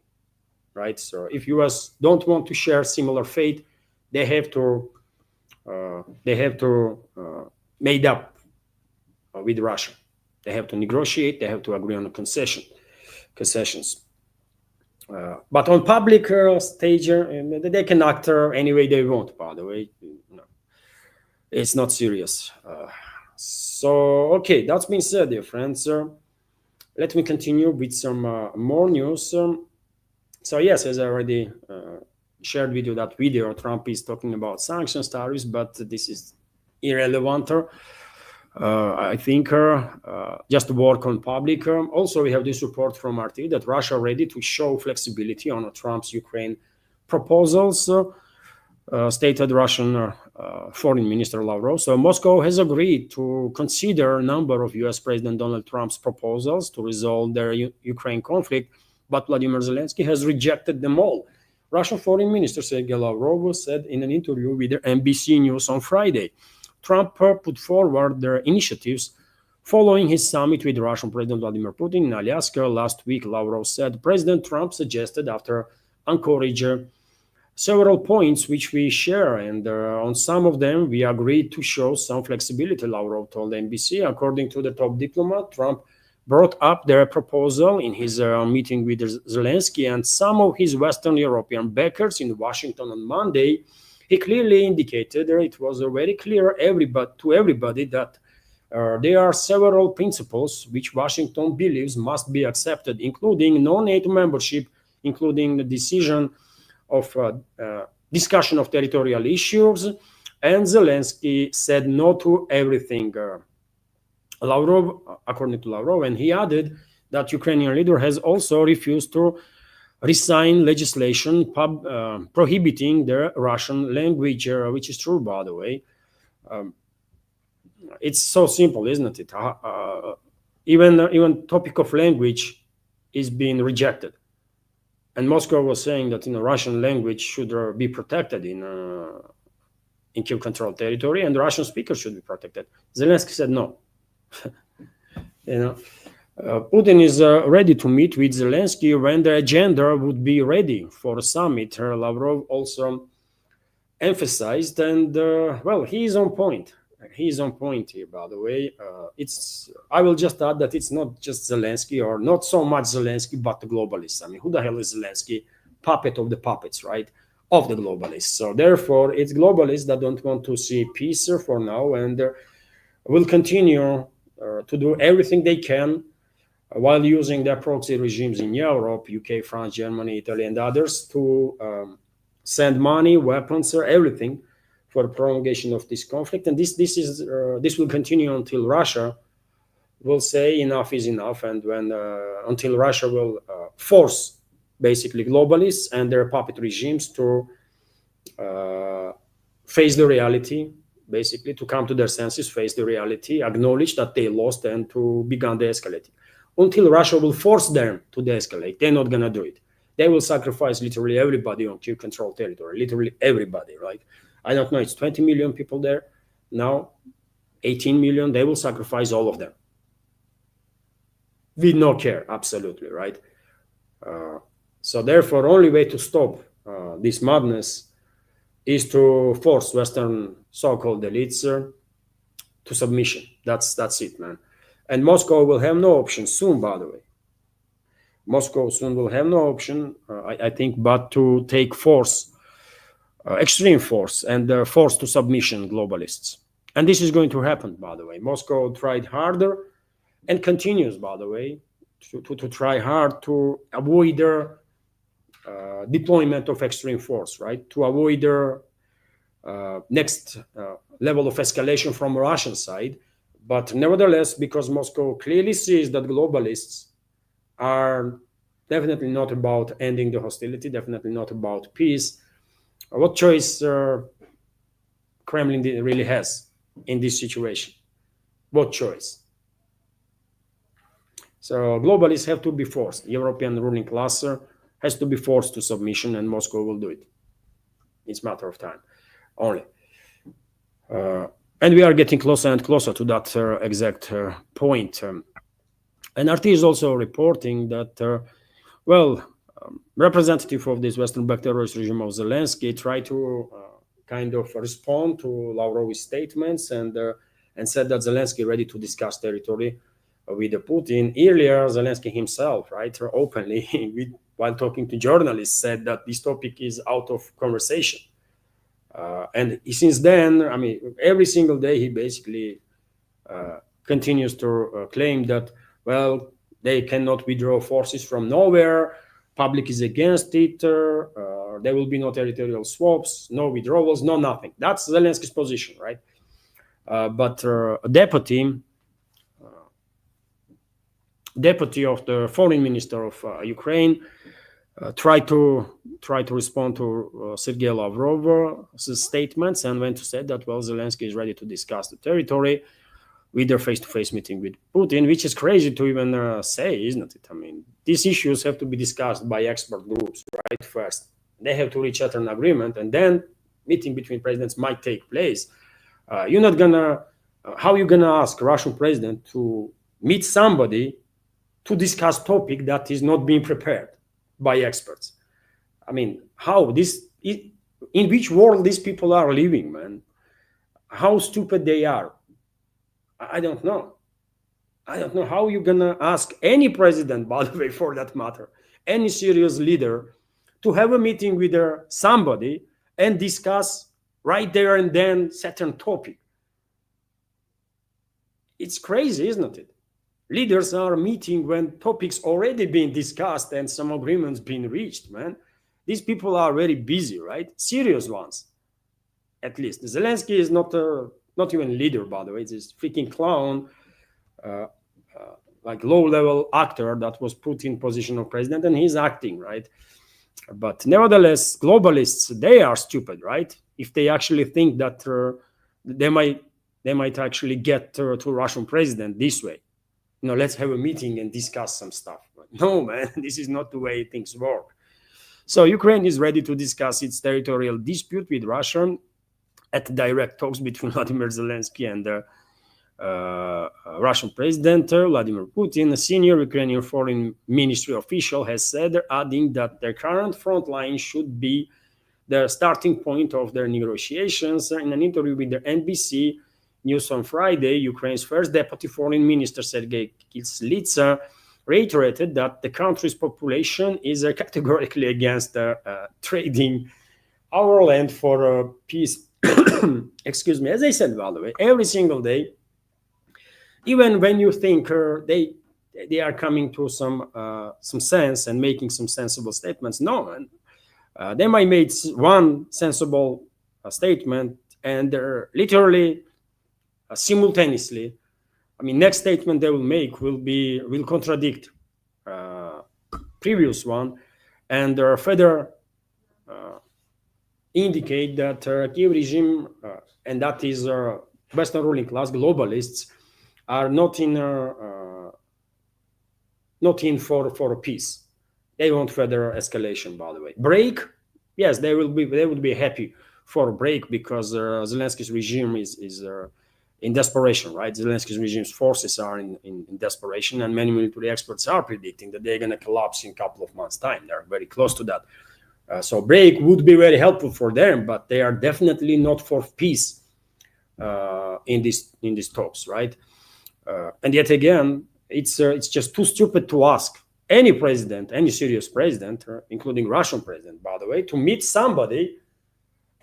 Right? So if US don't want to share similar fate, they have to made up with Russia. They have to negotiate. They have to agree on a concessions. But on public stage, they can act any way they want, by the way. It's not serious. So, okay, that's been said, dear friends. Let me continue with some more news. So, yes, as I already shared with you that video, Trump is talking about sanctions, tariffs, but this is irrelevant. I think just to work on public. Also, we have this report from RT that Russia ready to show flexibility on Trump's Ukraine proposals. stated Russian Foreign Minister Lavrov. So Moscow has agreed to consider a number of US President Donald Trump's proposals to resolve their Ukraine conflict, but Vladimir Zelensky has rejected them all. Russian Foreign Minister Sergei Lavrov said in an interview with NBC News on Friday. Trump put forward their initiatives following his summit with Russian President Vladimir Putin in Alaska last week. Lavrov said President Trump suggested, after encourage several points which we share, and on some of them we agreed to show some flexibility, Lavrov told NBC. According to the top diplomat, Trump brought up their proposal in his meeting with Zelensky and some of his Western European backers in Washington on Monday. He clearly indicated, it was very clear to everybody that there are several principles which Washington believes must be accepted, including no-NATO membership, including the decision of discussion of territorial issues, and Zelensky said no to everything. According to Lavrov, and he added that Ukrainian leader has also refused to resign legislation prohibiting the Russian language, which is true, by the way. It's so simple, isn't it? Even topic of language is being rejected. And Moscow was saying that Russian language should be protected in Kiev-controlled territory, and the Russian speakers should be protected. Zelensky said no. Putin is ready to meet with Zelensky when the agenda would be ready for a summit. Lavrov also emphasized, and he is on point. He is on point here, by the way. I will just add that it's not just Zelensky, or not so much Zelensky, but the globalists. I mean, who the hell is Zelensky? Puppet of the puppets, right? Of the globalists. So therefore, it's globalists that don't want to see peace for now, and will continue to do everything they can while using their proxy regimes in Europe, UK, France, Germany, Italy, and others to send money, weapons, everything for prolongation of this conflict. And this will continue until Russia will say enough is enough, and until Russia will force basically globalists and their puppet regimes to face the reality, basically to come to their senses, face the reality, acknowledge that they lost, and to begin de-escalating. Until Russia will force them to de-escalate, they're not going to do it. They will sacrifice literally everybody on Kiev-controlled territory, literally everybody, right? I don't know, it's 20 million people there now, 18 million, they will sacrifice all of them. With no care, absolutely, right? So therefore, only way to stop this madness is to force Western so-called elites to submission. That's it, man. And Moscow will have no option soon, by the way. Moscow soon will have no option, I think, but to take force, extreme force, and force to submission globalists. And this is going to happen, by the way. Moscow tried harder and continues, by the way, to try hard to avoid their deployment of extreme force, right? To avoid their next level of escalation from Russian side. But nevertheless, because Moscow clearly sees that globalists are definitely not about ending the hostility, definitely not about peace, what choice Kremlin really has in this situation? What choice? So globalists have to be forced. European ruling class has to be forced to submission, and Moscow will do it. It's a matter of time only. And we are getting closer and closer to that exact point. And RT is also reporting that, representative of this Western-backed terrorist regime of Zelensky tried to kind of respond to Lavrov's statements and said that Zelensky ready to discuss territory with Putin. Earlier, Zelensky himself, right, openly, while talking to journalists, said that this topic is out of conversation. And since then, I mean, every single day he basically continues to claim that, well, they cannot withdraw forces from nowhere, public is against it, there will be no territorial swaps, no withdrawals, no nothing. That's Zelensky's position, right? But a deputy of the foreign minister of Ukraine tried to tried to respond to Sergei Lavrov's statements and went to say that, well, Zelensky is ready to discuss the territory with their face-to-face meeting with Putin, which is crazy to even say, isn't it? I mean, these issues have to be discussed by expert groups, right? First, they have to reach out an agreement, and then meeting between presidents might take place. You're not gonna, how you gonna ask Russian president to meet somebody to discuss topic that is not being prepared by experts? I mean, how this, in which world these people are living, man? How stupid they are. I don't know. I don't know how you're gonna ask any president, by the way, for that matter, any serious leader, to have a meeting with somebody and discuss right there and then certain topic. It's crazy, isn't it? Leaders are meeting when topics already been discussed and some agreements been reached, man. These people are very busy, right? Serious ones, at least. Zelensky is not even leader, by the way. It's this freaking clown, like low-level actor that was put in position of president, and he's acting, right? But nevertheless, globalists, they are stupid, right? If they actually think that they might actually get to Russian president this way. Let's have a meeting and discuss some stuff. No, man, this is not the way things work. So Ukraine is ready to discuss its territorial dispute with Russia at direct talks between Vladimir Zelensky and the Russian president Vladimir Putin. A senior Ukrainian foreign ministry official has said, adding that their current front line should be the starting point of their negotiations. In an interview with the NBC News on Friday, Ukraine's first deputy foreign minister Sergei Kyslytsya reiterated that the country's population is categorically against trading our land for peace. Excuse me. As I said, by the way, every single day, even when you think they are coming to some sense and making some sensible statements, no, man. They might make one sensible statement and they're literally simultaneously, I mean, next statement they will make will contradict previous one, and further indicate that Kiev regime, and that is Western ruling class globalists, are not in for peace. They want further escalation. By the way, break. Yes, they would be happy for a break because Zelensky's regime is in desperation, right? Zelensky's regime's forces are in desperation, and many military experts are predicting that they're going to collapse in a couple of months' time. They're very close to that. So break would be very helpful for them, but they are definitely not for peace in these talks, right? And yet again, it's just too stupid to ask any president, any serious president, including Russian president, by the way, to meet somebody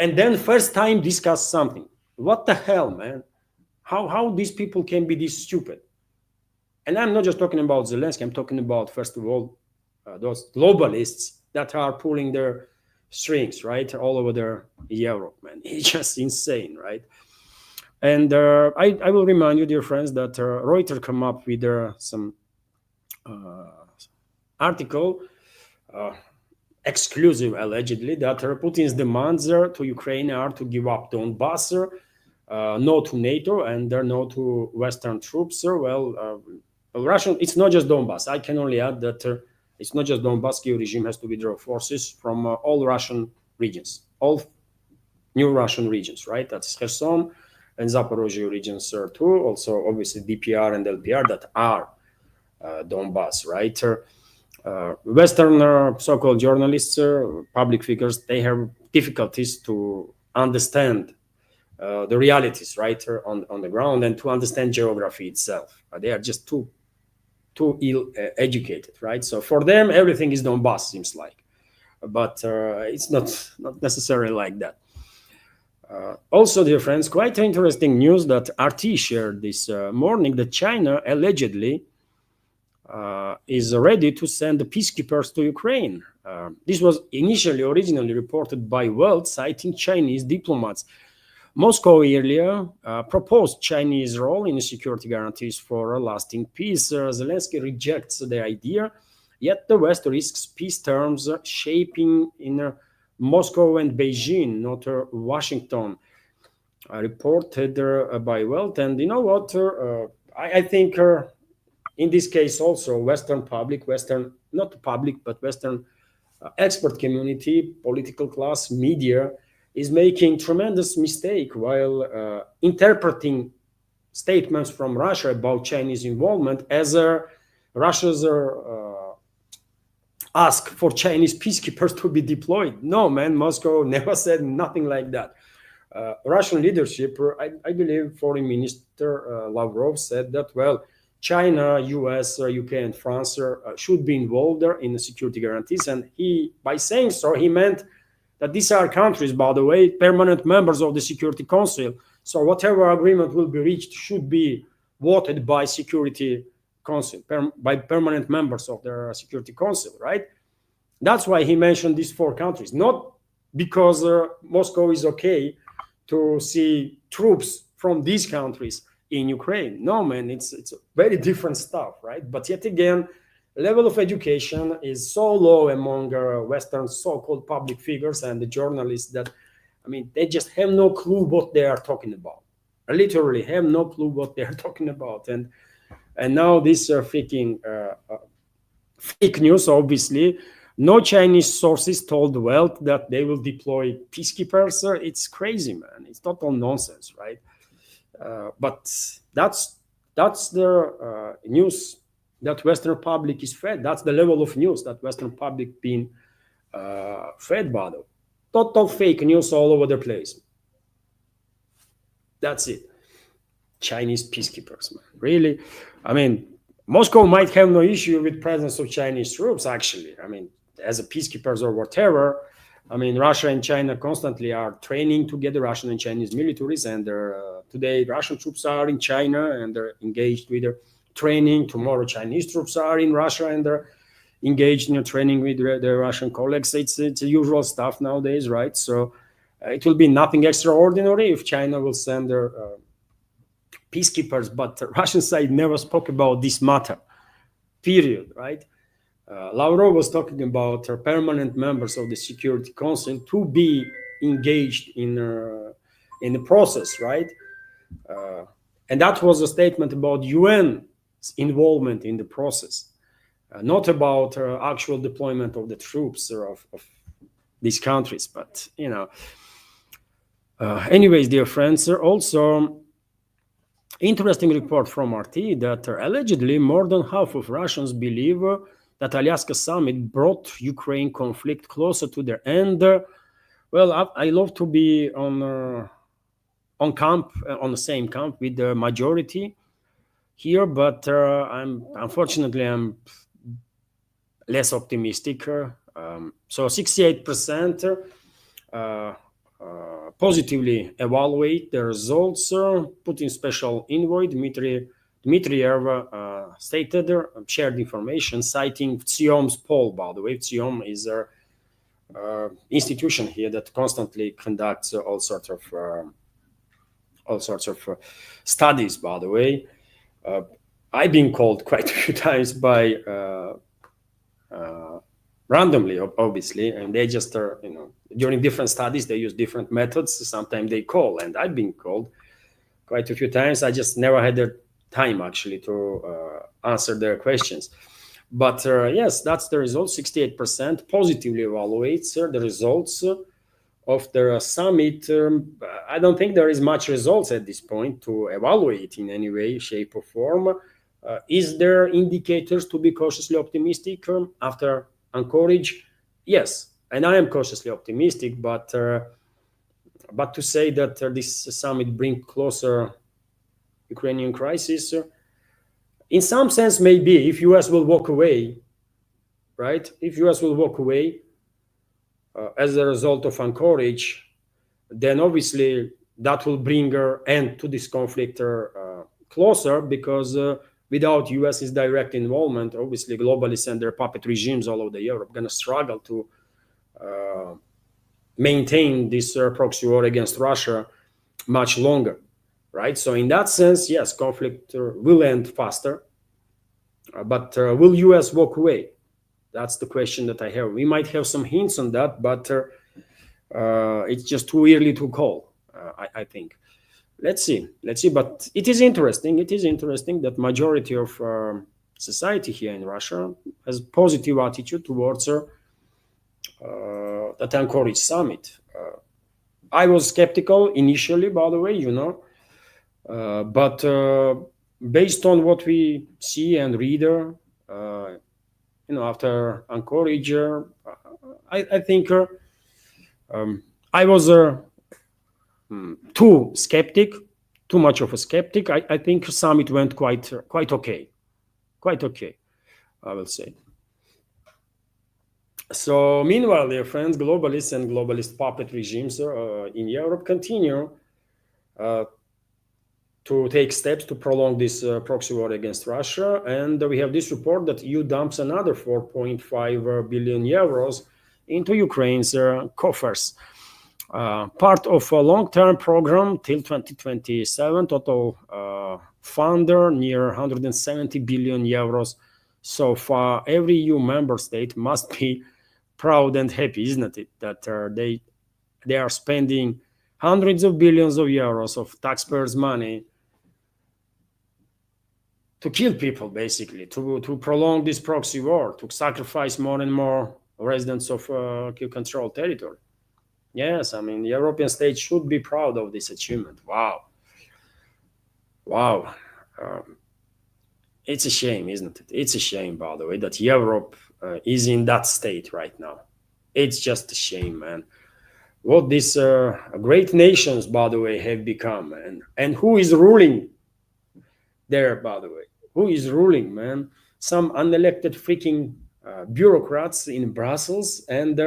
and then first time discuss something. What the hell, man? How these people can be this stupid? And I'm not just talking about Zelensky. I'm talking about, first of all, those globalists that are pulling their strings, right, all over Europe, man. It's just insane, right? And I will remind you, dear friends, that Reuters come up with some article, exclusive allegedly, that Putin's demands to Ukraine are to give up Donbass, no to NATO, and no to Western troops. Russian, it's not just Donbass. I can only add that it's not just Donbass. Kiev regime has to withdraw forces from all Russian regions, all new Russian regions, right? That's Kherson and Zaporozhye regions too. Also, obviously, DPR and LPR that are Donbass, right? Western so-called journalists, public figures, they have difficulties to understand the realities, right, on the ground, and to understand geography itself. They are just too ill educated, right? So for them, everything is Donbass, seems like, but it's not necessarily like that. Also, dear friends, quite interesting news that RT shared this morning, that China allegedly is ready to send the peacekeepers to Ukraine. This was originally reported by Welt, citing Chinese diplomats. Moscow earlier proposed Chinese role in security guarantees for a lasting peace. Zelensky rejects the idea Yet the West risks peace terms shaping in Moscow and Beijing, not Washington, reported by Welt. And you know what? I think in this case also Western public, Western, not public, but Western expert community, political class, media is making tremendous mistake while interpreting statements from Russia about Chinese involvement as Russia's ask for Chinese peacekeepers to be deployed. No, man, Moscow never said nothing like that. Russian leadership, I believe Foreign Minister Lavrov said that, well, China, US, UK, and France should be involved in the security guarantees. And he, by saying so, he meant that these are countries, by the way, permanent members of the Security Council. So whatever agreement will be reached should be voted by Security Council, by permanent members of the Security Council, right? That's why he mentioned these four countries, not because Moscow is okay to see troops from these countries in Ukraine. No, man, it's very different stuff, right? But yet again, level of education is so low among Western so-called public figures and the journalists that, I mean, they just have no clue what they are talking about. Literally have no clue what they are talking about. And now this freaking fake news, obviously. No Chinese sources told the Welt that they will deploy peacekeepers. It's crazy, man. It's total nonsense, right? But that's the news that Western public is fed. That's the level of news that Western public being fed by. Total fake news all over the place. That's it. Chinese peacekeepers, man. Really? I mean, Moscow might have no issue with presence of Chinese troops, actually. I mean, as a peacekeepers or whatever. I mean, Russia and China constantly are training together, Russian and Chinese militaries, and today Russian troops are in China and they're engaged with their training. Tomorrow Chinese troops are in Russia and they're engaged in training with their Russian colleagues. It's the usual stuff nowadays, right? So it will be nothing extraordinary if China will send their peacekeepers, but the Russian side never spoke about this matter, period, right? Lavrov was talking about permanent members of the Security Council to be engaged in the process, right? And that was a statement about UN's involvement in the process, not about actual deployment of the troops of these countries. But, you know, anyways, dear friends, also interesting report from RT that allegedly more than half of Russians believe that Alaska summit brought Ukraine conflict closer to their end. Well, I love to be on the same camp with the majority here, but unfortunately I'm less optimistic. So 68% positively evaluate the results. Putin's special envoy Dmitriev stated, shared information citing VTSIOM's poll. By the way, VTSIOM is an institution here that constantly conducts all sorts of studies. By the way, I've been called quite a few times by randomly, obviously, and they just during different studies they use different methods. Sometimes they call, and I've been called quite a few times. I just never had the time actually to answer their questions. But yes, that's the result. 68% positively evaluates the results of the summit. I don't think there is much results at this point to evaluate in any way, shape, or form. Is there indicators to be cautiously optimistic after Anchorage? Yes, and I am cautiously optimistic, but to say that this summit brings closer Ukrainian crisis, in some sense, maybe if US will walk away, right? If US will walk away as a result of Anchorage, then obviously that will bring an end to this conflict closer, because without US's direct involvement, obviously globalists and their puppet regimes all over Europe are going to struggle to maintain this proxy war against Russia much longer. Right. So in that sense, yes, conflict will end faster. But will US walk away? That's the question that I have. We might have some hints on that, but it's just too early to call. I think. Let's see. Let's see. But it is interesting. It is interesting that majority of society here in Russia has positive attitude towards that Anchorage summit. I was skeptical initially, by the way, but based on what we see and read, after Anchorage, I think I was too skeptic, too much of a skeptic. I think summit went quite okay, I will say. So meanwhile, dear friends, globalists and globalist puppet regimes in Europe continue to take steps to prolong this proxy war against Russia. And we have this report that EU dumps another 4.5 billion euros into Ukraine's coffers. Part of a long-term program till 2027, total funder near 170 billion euros so far. Every EU member state must be proud and happy, isn't it, that they are spending hundreds of billions of euros of taxpayers' money to kill people, basically, to prolong this proxy war, to sacrifice more and more residents of Kiev-controlled territory. Yes, I mean, the European states should be proud of this achievement. Wow. It's a shame, isn't it? It's a shame, by the way, that Europe is in that state right now. It's just a shame, man. What these great nations, by the way, have become, and who is ruling there, by the way? Who is ruling, man? Some unelected freaking bureaucrats in Brussels and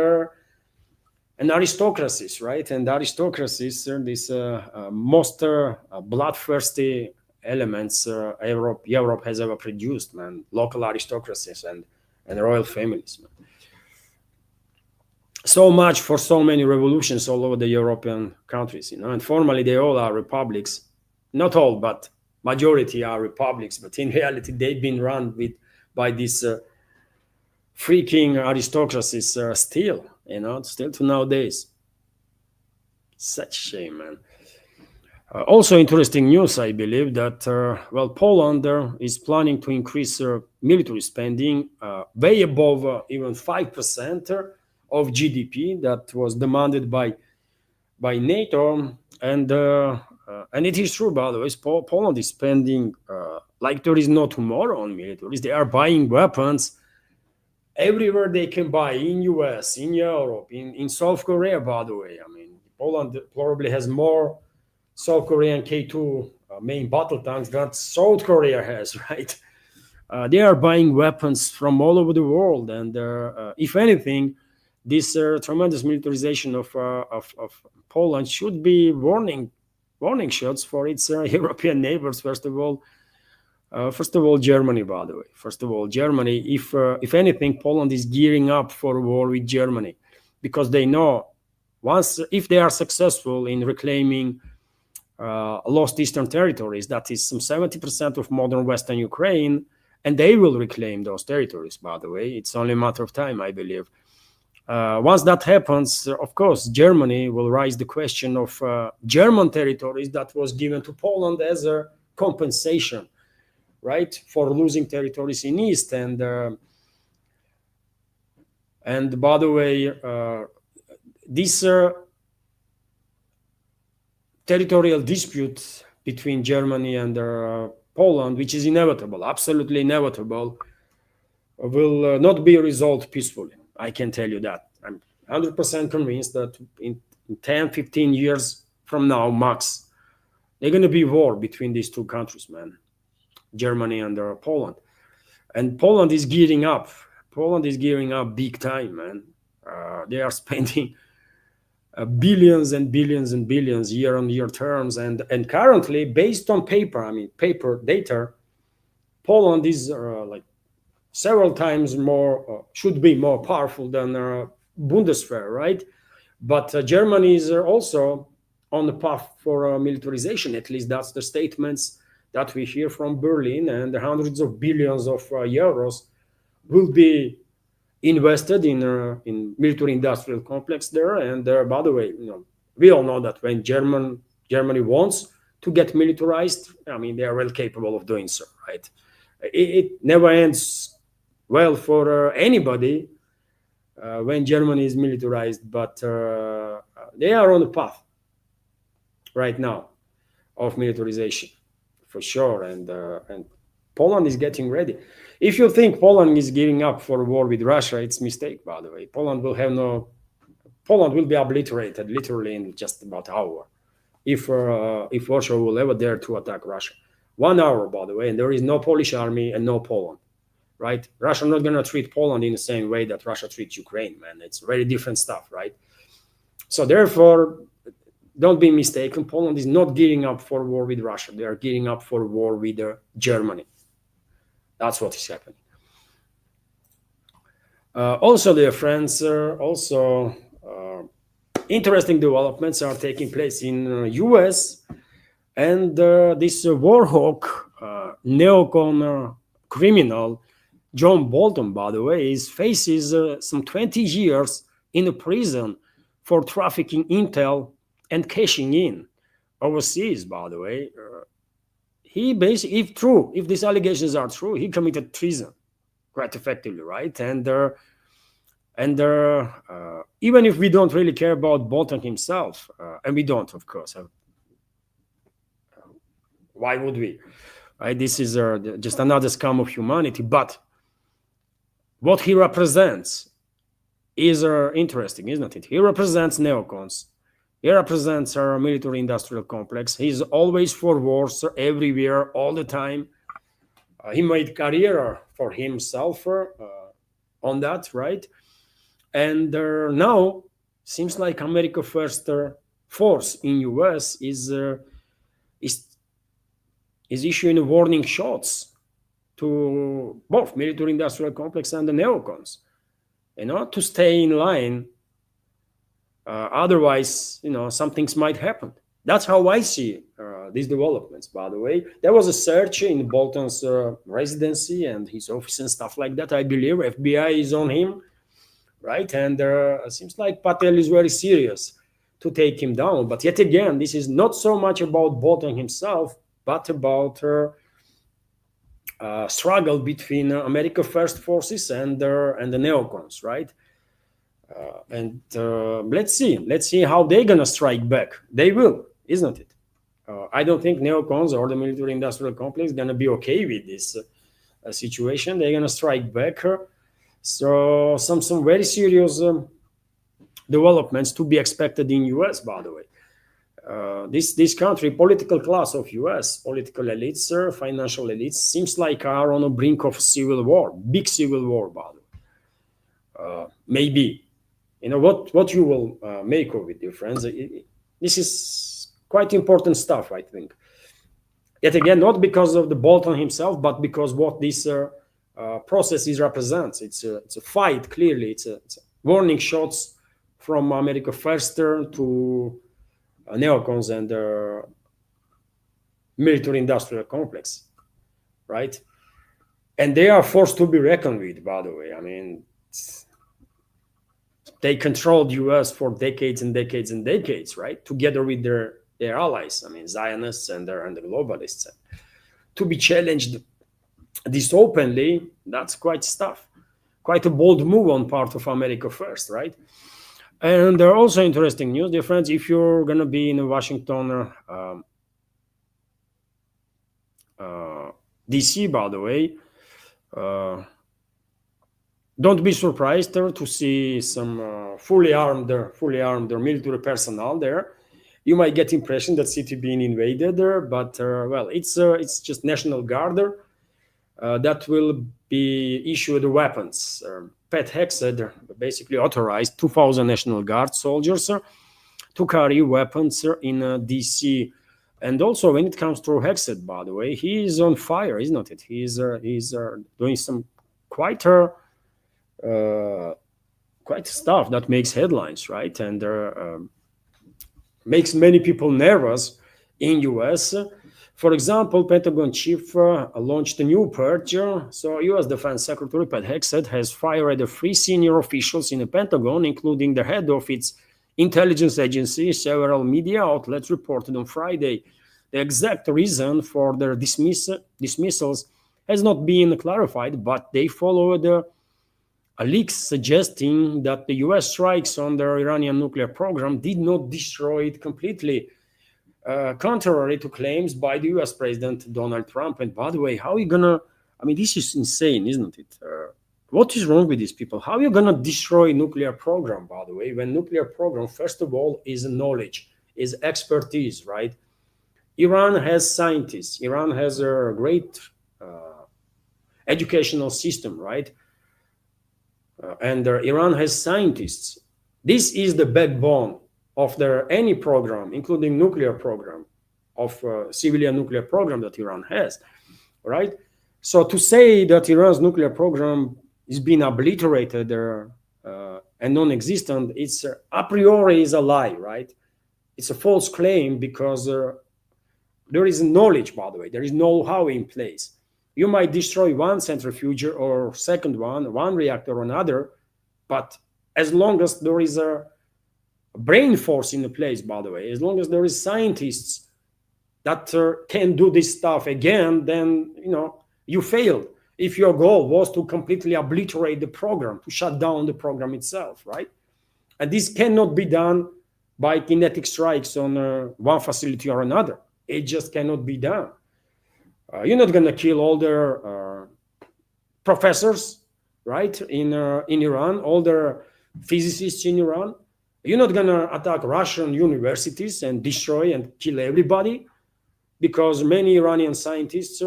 aristocracies, right? And aristocracies are these most bloodthirsty elements Europe has ever produced, man. Local aristocracies and royal families, man. So much for so many revolutions all over the European countries, and formally they all are republics. Not all, but majority are republics, but in reality they've been run by these freaking aristocracies still to nowadays. Such shame, man. Also interesting news, I believe, that Poland is planning to increase military spending way above even 5% of GDP that was demanded by NATO, and it is true, by the way. Poland is spending like there is no tomorrow on militaries. They are buying weapons everywhere they can buy, in US, in Europe, in South Korea, by the way. I mean, Poland probably has more South Korean K2 main battle tanks than South Korea has, right? They are buying weapons from all over the world, and if anything, this tremendous militarization of Poland should be warning shots for its European neighbors. First of all, Germany, by the way. First of all, Germany. If anything, Poland is gearing up for a war with Germany, because they know if they are successful in reclaiming lost eastern territories, that is some 70% of modern Western Ukraine, and they will reclaim those territories, by the way. It's only a matter of time, I believe. Once that happens, of course, Germany will raise the question of German territories that was given to Poland as a compensation, right, for losing territories in East. And by the way, this territorial dispute between Germany and Poland, which is inevitable, absolutely inevitable, will not be resolved peacefully. I can tell you that. I'm 100% convinced that in 10, 15 years from now, max, they're going to be war between these two countries, man. Germany and Poland. And Poland is gearing up. Poland is gearing up big time, man. They are spending billions and billions and billions year-on-year terms. And currently, based on paper data, Poland is like several times more, should be more powerful than Bundeswehr, right? But Germany is also on the path for militarization. At least that's the statements that we hear from Berlin, and the hundreds of billions of euros will be invested in military-industrial complex there. And by the way, we all know that when Germany wants to get militarized, I mean, they are well capable of doing so, right? It never ends well for anybody when Germany is militarized, but they are on the path right now of militarization for sure, and Poland is getting ready. If you think Poland is gearing up for a war with Russia, it's a mistake, by the way. Poland will be obliterated literally in just about an hour if Russia will ever dare to attack Russia. 1 hour, by the way, and there is no Polish army and no Poland, right? Russia not gonna treat Poland in the same way that Russia treats Ukraine, man. It's very different stuff, right? So therefore, don't be mistaken. Poland is not gearing up for war with Russia. They are gearing up for war with Germany. That's what is happening. Also, dear friends, interesting developments are taking place in US, and this war hawk, neocon criminal, John Bolton, by the way, faces some 20 years in a prison for trafficking intel and cashing in overseas, by the way. He basically, if these allegations are true, he committed treason, quite effectively, right? And even if we don't really care about Bolton himself, and we don't, of course, why would we? Right? This is just another scum of humanity. But what he represents is interesting, isn't it? He represents neocons. He represents our military-industrial complex. He's always for wars, everywhere, all the time. He made career for himself on that, right? And now seems like America First force in US is issuing warning shots to both military-industrial complex and the neocons, to stay in line. Otherwise, some things might happen. That's how I see these developments, by the way. There was a search in Bolton's residency and his office and stuff like that. I believe FBI is on him, right? And it seems like Patel is very serious to take him down. But yet again, this is not so much about Bolton himself, but about struggle between America First forces and the neocons, right? And let's see how they're gonna strike back. They will, isn't it? I don't think neocons or the military-industrial complex gonna be okay with this situation. They're gonna strike back. So some very serious developments to be expected in US, by the way. This country, political class of US, political elites, financial elites, seems like are on the brink of civil war, big civil war, by the way. Maybe. What you will make of it, dear friends. This is quite important stuff, I think. Yet again, not because of the Bolton himself, but because what this process represents. It's a fight, clearly. It's a warning shots from America First to neocons and military-industrial complex, right? And they are forced to be reckoned with, by the way. I mean, they controlled US for decades and decades and decades, right? Together with their allies, I mean, Zionists and the globalists. To be challenged this openly, that's quite stuff. Quite a bold move on part of America First, right? And there are also interesting news, dear friends. If you're going to be in Washington, DC, by the way, don't be surprised to see some fully armed military personnel there. You might get impression that city being invaded there, but well, it's just National Guard that will be issued weapons. Pat Hexed basically authorized 2,000 National Guard soldiers to carry weapons in DC. And also, when it comes to Hexed, by the way, he is on fire, isn't it? He's doing some quite stuff that makes headlines, right? And makes many people nervous in US. For example, Pentagon chief launched a new purge. So U.S. Defense Secretary Pat Hexet has fired 3 senior officials in the Pentagon, including the head of its intelligence agency. Several media outlets reported on Friday. The exact reason for their dismissals has not been clarified, but they followed a leak suggesting that the U.S. strikes on the Iranian nuclear program did not destroy it completely, contrary to claims by the U.S. President Donald Trump. And by the way, how are you gonna? I mean, this is insane, isn't it? What is wrong with these people? How are you gonna destroy nuclear program? By the way, when nuclear program, first of all, is knowledge, is expertise, right? Iran has scientists. Iran has a great educational system, right? And Iran has scientists. This is the backbone of their any program, including nuclear program, of civilian nuclear program that Iran has, right? So to say that Iran's nuclear program is being obliterated and non-existent, it's a priori is a lie, right? It's a false claim because there is knowledge, by the way. There is know-how in place. You might destroy one centrifuge or second one reactor or another, but as long as there is a brain force in the place, by the way, as long as there is scientists that can do this stuff again, then you failed. If your goal was to completely obliterate the program, to shut down the program itself, right? And this cannot be done by kinetic strikes on one facility or another. It just cannot be done. You're not going to kill all their professors, right, in Iran, all their physicists in Iran. You're not going to attack Russian universities and destroy and kill everybody, because many Iranian scientists,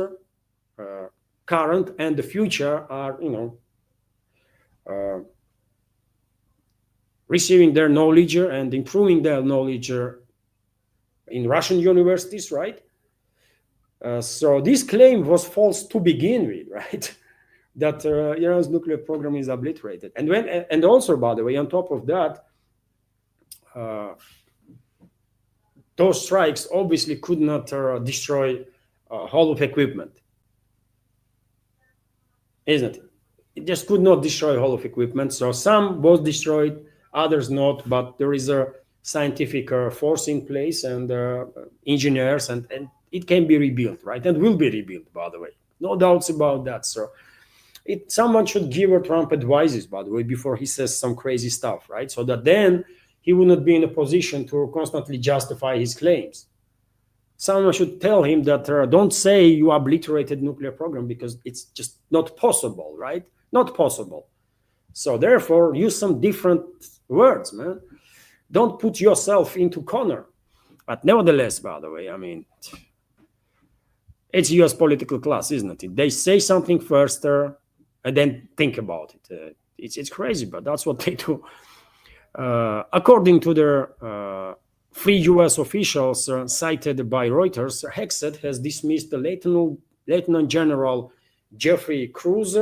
current and the future, are, receiving their knowledge and improving their knowledge in Russian universities, right? So this claim was false to begin with, right? That Iran's nuclear program is obliterated. And also, by the way, on top of that, those strikes obviously could not destroy whole of equipment, isn't it? It just could not destroy whole of equipment. So some was destroyed, others not, but there is a scientific force in place and engineers, and it can be rebuilt, right? And will be rebuilt, by the way. No doubts about that. So someone should give Trump advices, by the way, before he says some crazy stuff, right? So that then he will not be in a position to constantly justify his claims. Someone should tell him that don't say you obliterated nuclear program, because it's just not possible, right? Not possible. So therefore, use some different words, man. Don't put yourself into corner. But nevertheless, by the way, I mean, it's U.S. political class, isn't it? They say something first and then think about it. It's crazy, but that's what they do. According to their 3 U.S. officials cited by Reuters, Hexet has dismissed the Lieutenant General Jeffrey Cruz,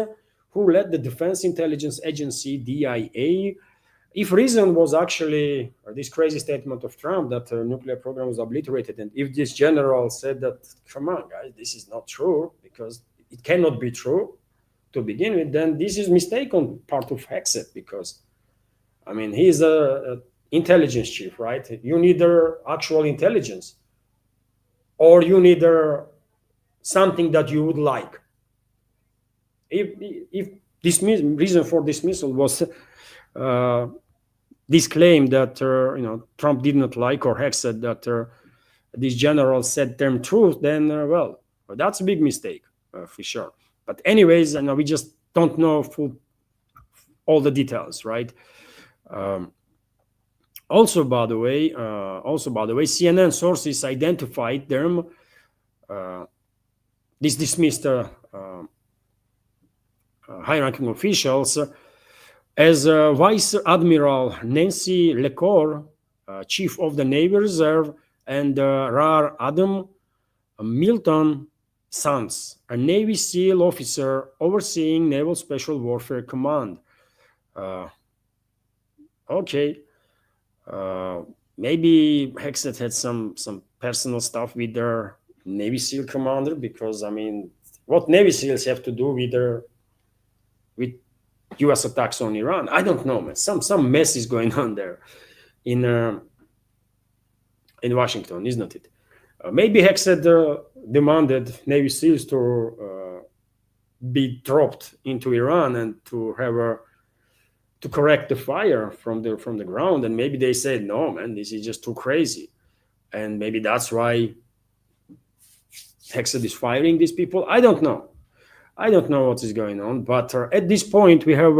who led the Defense Intelligence Agency, DIA. If reason was actually this crazy statement of Trump that the nuclear program was obliterated, and if this general said that, come on, guys, this is not true, because it cannot be true to begin with, then this is mistake on part of Hexet, because, I mean, he's a intelligence chief, right? You need their actual intelligence, or you need something that you would like. If this reason for dismissal was this claim that Trump did not like, or Hexet that this general said term truth, then well, that's a big mistake for sure. But anyways, we just don't know all the details, right? Also, by the way, CNN sources identified them, these dismissed high-ranking officials, as Vice Admiral Nancy LeCour, Chief of the Navy Reserve, and Rar Adam Milton Sands, a Navy SEAL officer overseeing Naval Special Warfare Command. Okay. Maybe Hexet had some personal stuff with their Navy SEAL commander, because I mean, what Navy SEALs have to do with U.S. attacks on Iran? I don't know, man. Some mess is going on there in uh, in Washington, isn't it? Maybe Hexed demanded Navy SEALs to be dropped into Iran and to have a to correct the fire from the ground, and maybe they said, no, man, this is just too crazy, and maybe that's why Hexed is firing these people. I don't know what is going on, but at this point we have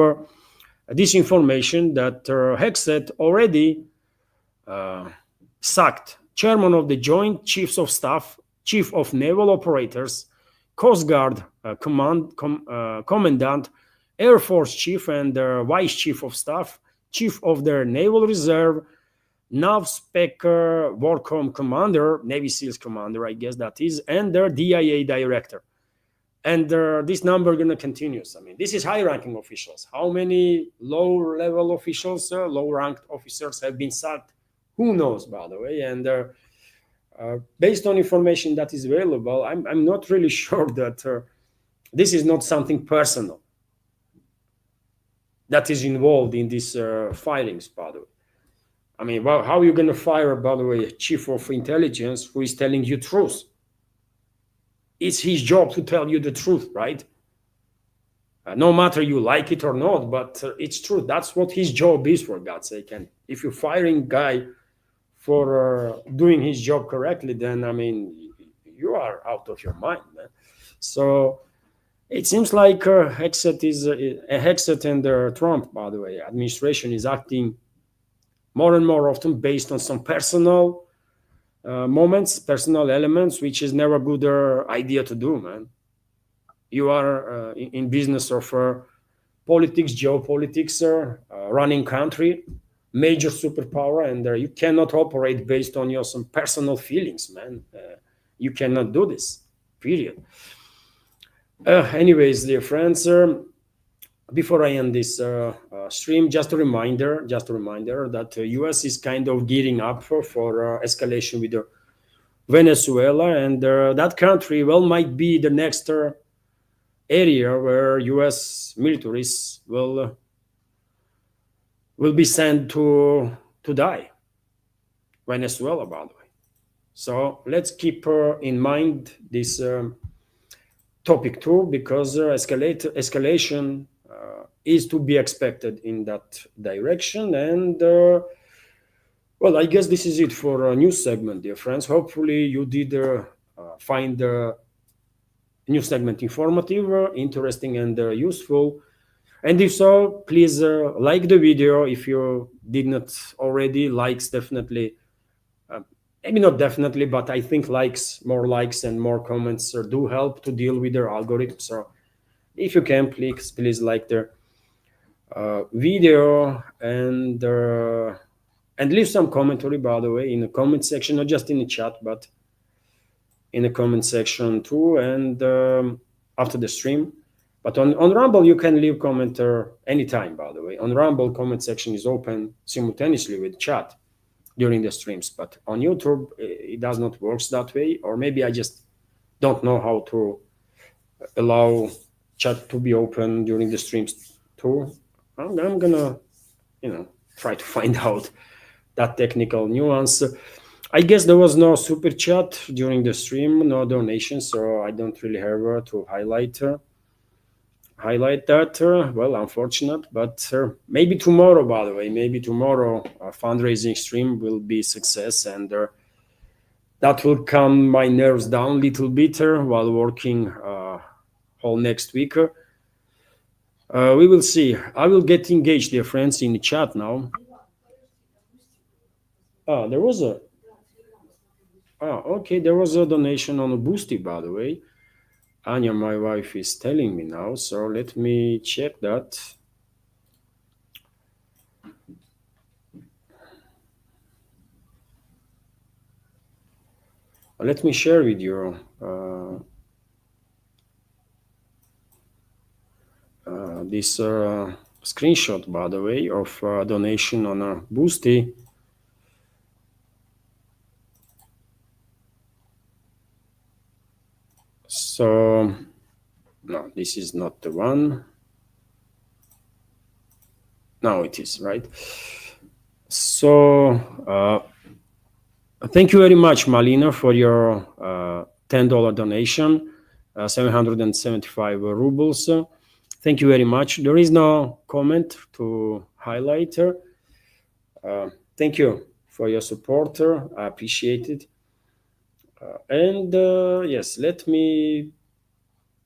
this information that Hexed already sacked chairman of the Joint Chiefs of Staff, Chief of Naval Operators, Coast Guard Commandant, Air Force Chief and Vice Chief of Staff, Chief of their Naval Reserve, NAVSPEC Warcom Commander, Navy SEALs Commander, I guess that is, and their DIA Director. And this number going to continues. I mean, this is high-ranking officials. How many low-level officials, low-ranked officers have been sacked? Who knows, by the way? And based on information that is available, I'm not really sure that this is not something personal that is involved in these filings, by the way. I mean, well, how are you going to fire, by the way, a chief of intelligence who is telling you truth? It's his job to tell you the truth, right? No matter you like it or not, but it's true. That's what his job is, for God's sake. And if you're firing guy for doing his job correctly, then, I mean, you are out of your mind, man. So it seems like Hexet and Trump, by the way, administration is acting more and more often based on some personal moments, personal elements, which is never a good idea to do, man. You are in business of politics, geopolitics, running country, major superpower, and you cannot operate based on your some personal feelings, man. You cannot do this, period. Anyways, dear friends, before I end this stream, just a reminder that the U.S. is kind of gearing up for escalation with Venezuela, and that country might be the next area where U.S. militaries will be sent to die. Venezuela, by the way. So let's keep in mind this topic too, because escalation is to be expected in that direction. And well, I guess this is it for a news segment, dear friends. Hopefully you did find the news segment informative, interesting, and useful. And if so, please like the video. If you did not already, likes definitely, maybe not definitely, but I think more likes and more comments do help to deal with their algorithm. So if you can, please like the video and leave some commentary, by the way, in the comment section, not just in the chat, but in the comment section too, and after the stream. But on Rumble, you can leave comment anytime, by the way. On Rumble, comment section is open simultaneously with chat during the streams. But on YouTube, it does not work that way. Or maybe I just don't know how to allow chat to be open during the streams too. I'm gonna, try to find out that technical nuance. I guess there was no super chat during the stream, no donations, so I don't really have to highlight that. Well, unfortunate, but maybe tomorrow, by the way, a fundraising stream will be a success, and that will calm my nerves down a little bit while working whole next week. We will see. I will get engaged, dear friends, in the chat now. There was a okay, there was a donation on a Boosty, by the way. Anya, my wife, is telling me now, so let me check that. Let me share with you this screenshot, by the way, of donation on a Boosty. So no, this is not the one. No, it is, right? So thank you very much, Malina, for your $10 donation, 775 rubles. Thank you very much. There is no comment to highlight. Thank you for your support. I appreciate it. And yes, let me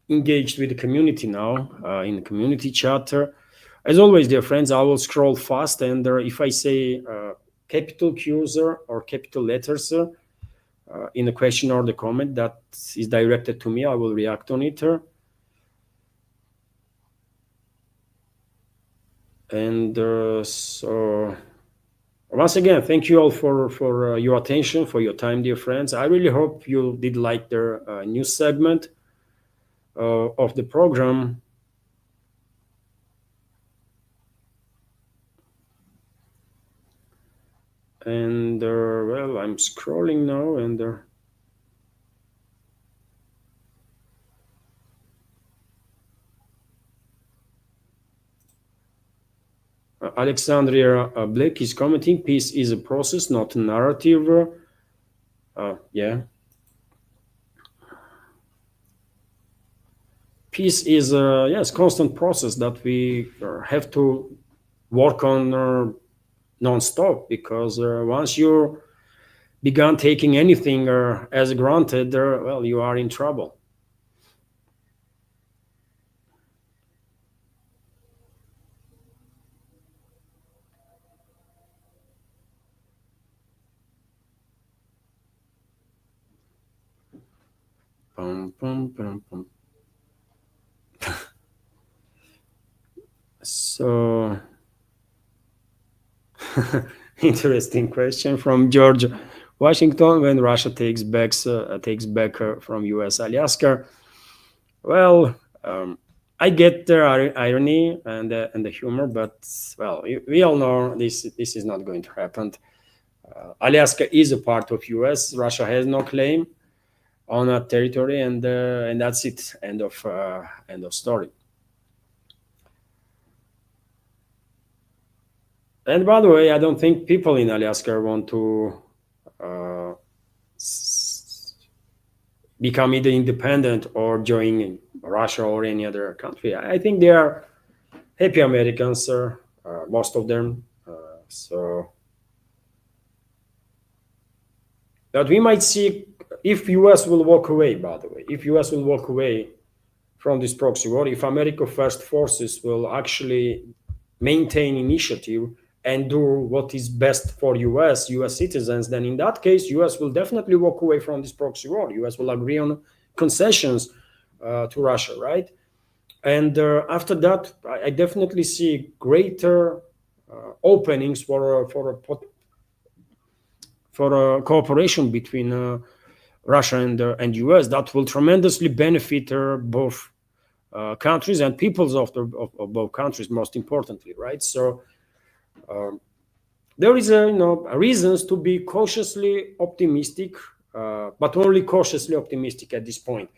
engage with the community now in the community chat. As always, dear friends, I will scroll fast, and if I say capital Qs or capital letters in the question or the comment that is directed to me, I will react on it. And so once again, thank you all for your attention, for your time, dear friends. I really hope you did like the news segment of the program. And well, I'm scrolling now, and Alexandria Blake is commenting, peace is a process, not a narrative. Yeah. Peace is a yes, constant process that we have to work on non-stop, because once you began taking anything as granted, well, you are in trouble. Pum, pum, pum, pum. So interesting question from George Washington. When Russia takes back from US Alaska, well, I get the irony and the humor, but well, we all know this is not going to happen. Alaska is a part of US. Russia has no claim on that territory, and that's it. End of story. And by the way, I don't think people in Alaska want to become either independent or join Russia or any other country. I think they are happy Americans, most of them. So that we might see if US will walk away. By the way, if US will walk away from this proxy war, if America First forces will actually maintain initiative and do what is best for US citizens, then in that case, US will definitely walk away from this proxy war. US will agree on concessions to Russia, right? And after that, I definitely see greater openings for cooperation between Russia and US that will tremendously benefit both countries and peoples of both countries, most importantly, right? So there is reasons to be cautiously optimistic, but only cautiously optimistic at this point.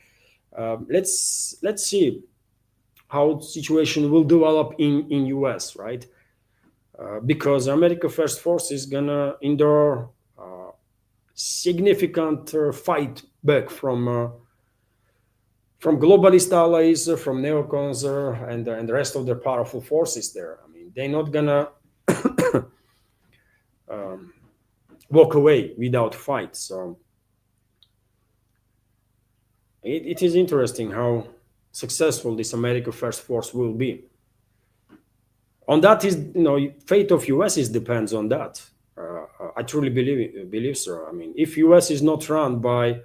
Let's see how the situation will develop in US, right? Because America First Force is gonna endure significant fight back from globalist allies, from neocons, and the rest of the powerful forces there. I mean, they're not gonna walk away without fight. So it is interesting how successful this America First Force will be. On that is, fate of US depends on that. I truly believe so. I mean, if US is not run by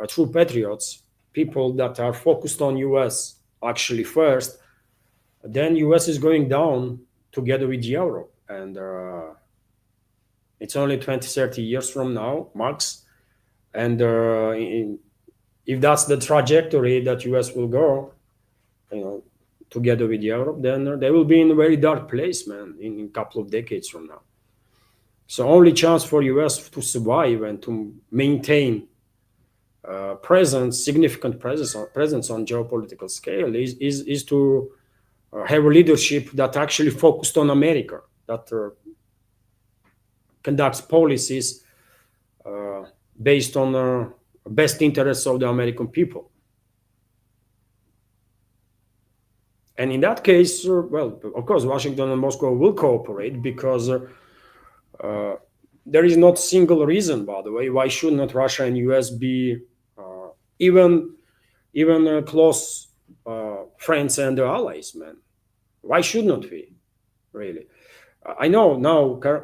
true patriots, people that are focused on US actually first, then US is going down together with Europe. And it's only 20, 30 years from now, max. And if that's the trajectory that US will go, together with Europe, then they will be in a very dark place, man, in a couple of decades from now. So only chance for US to survive and to maintain significant presence on geopolitical scale is to have a leadership that actually focused on America, that conducts policies based on best interests of the American people. And in that case, well, of course, Washington and Moscow will cooperate because there is not single reason, by the way, why should not Russia and US be even close friends and allies, man? Why should not we, really? I know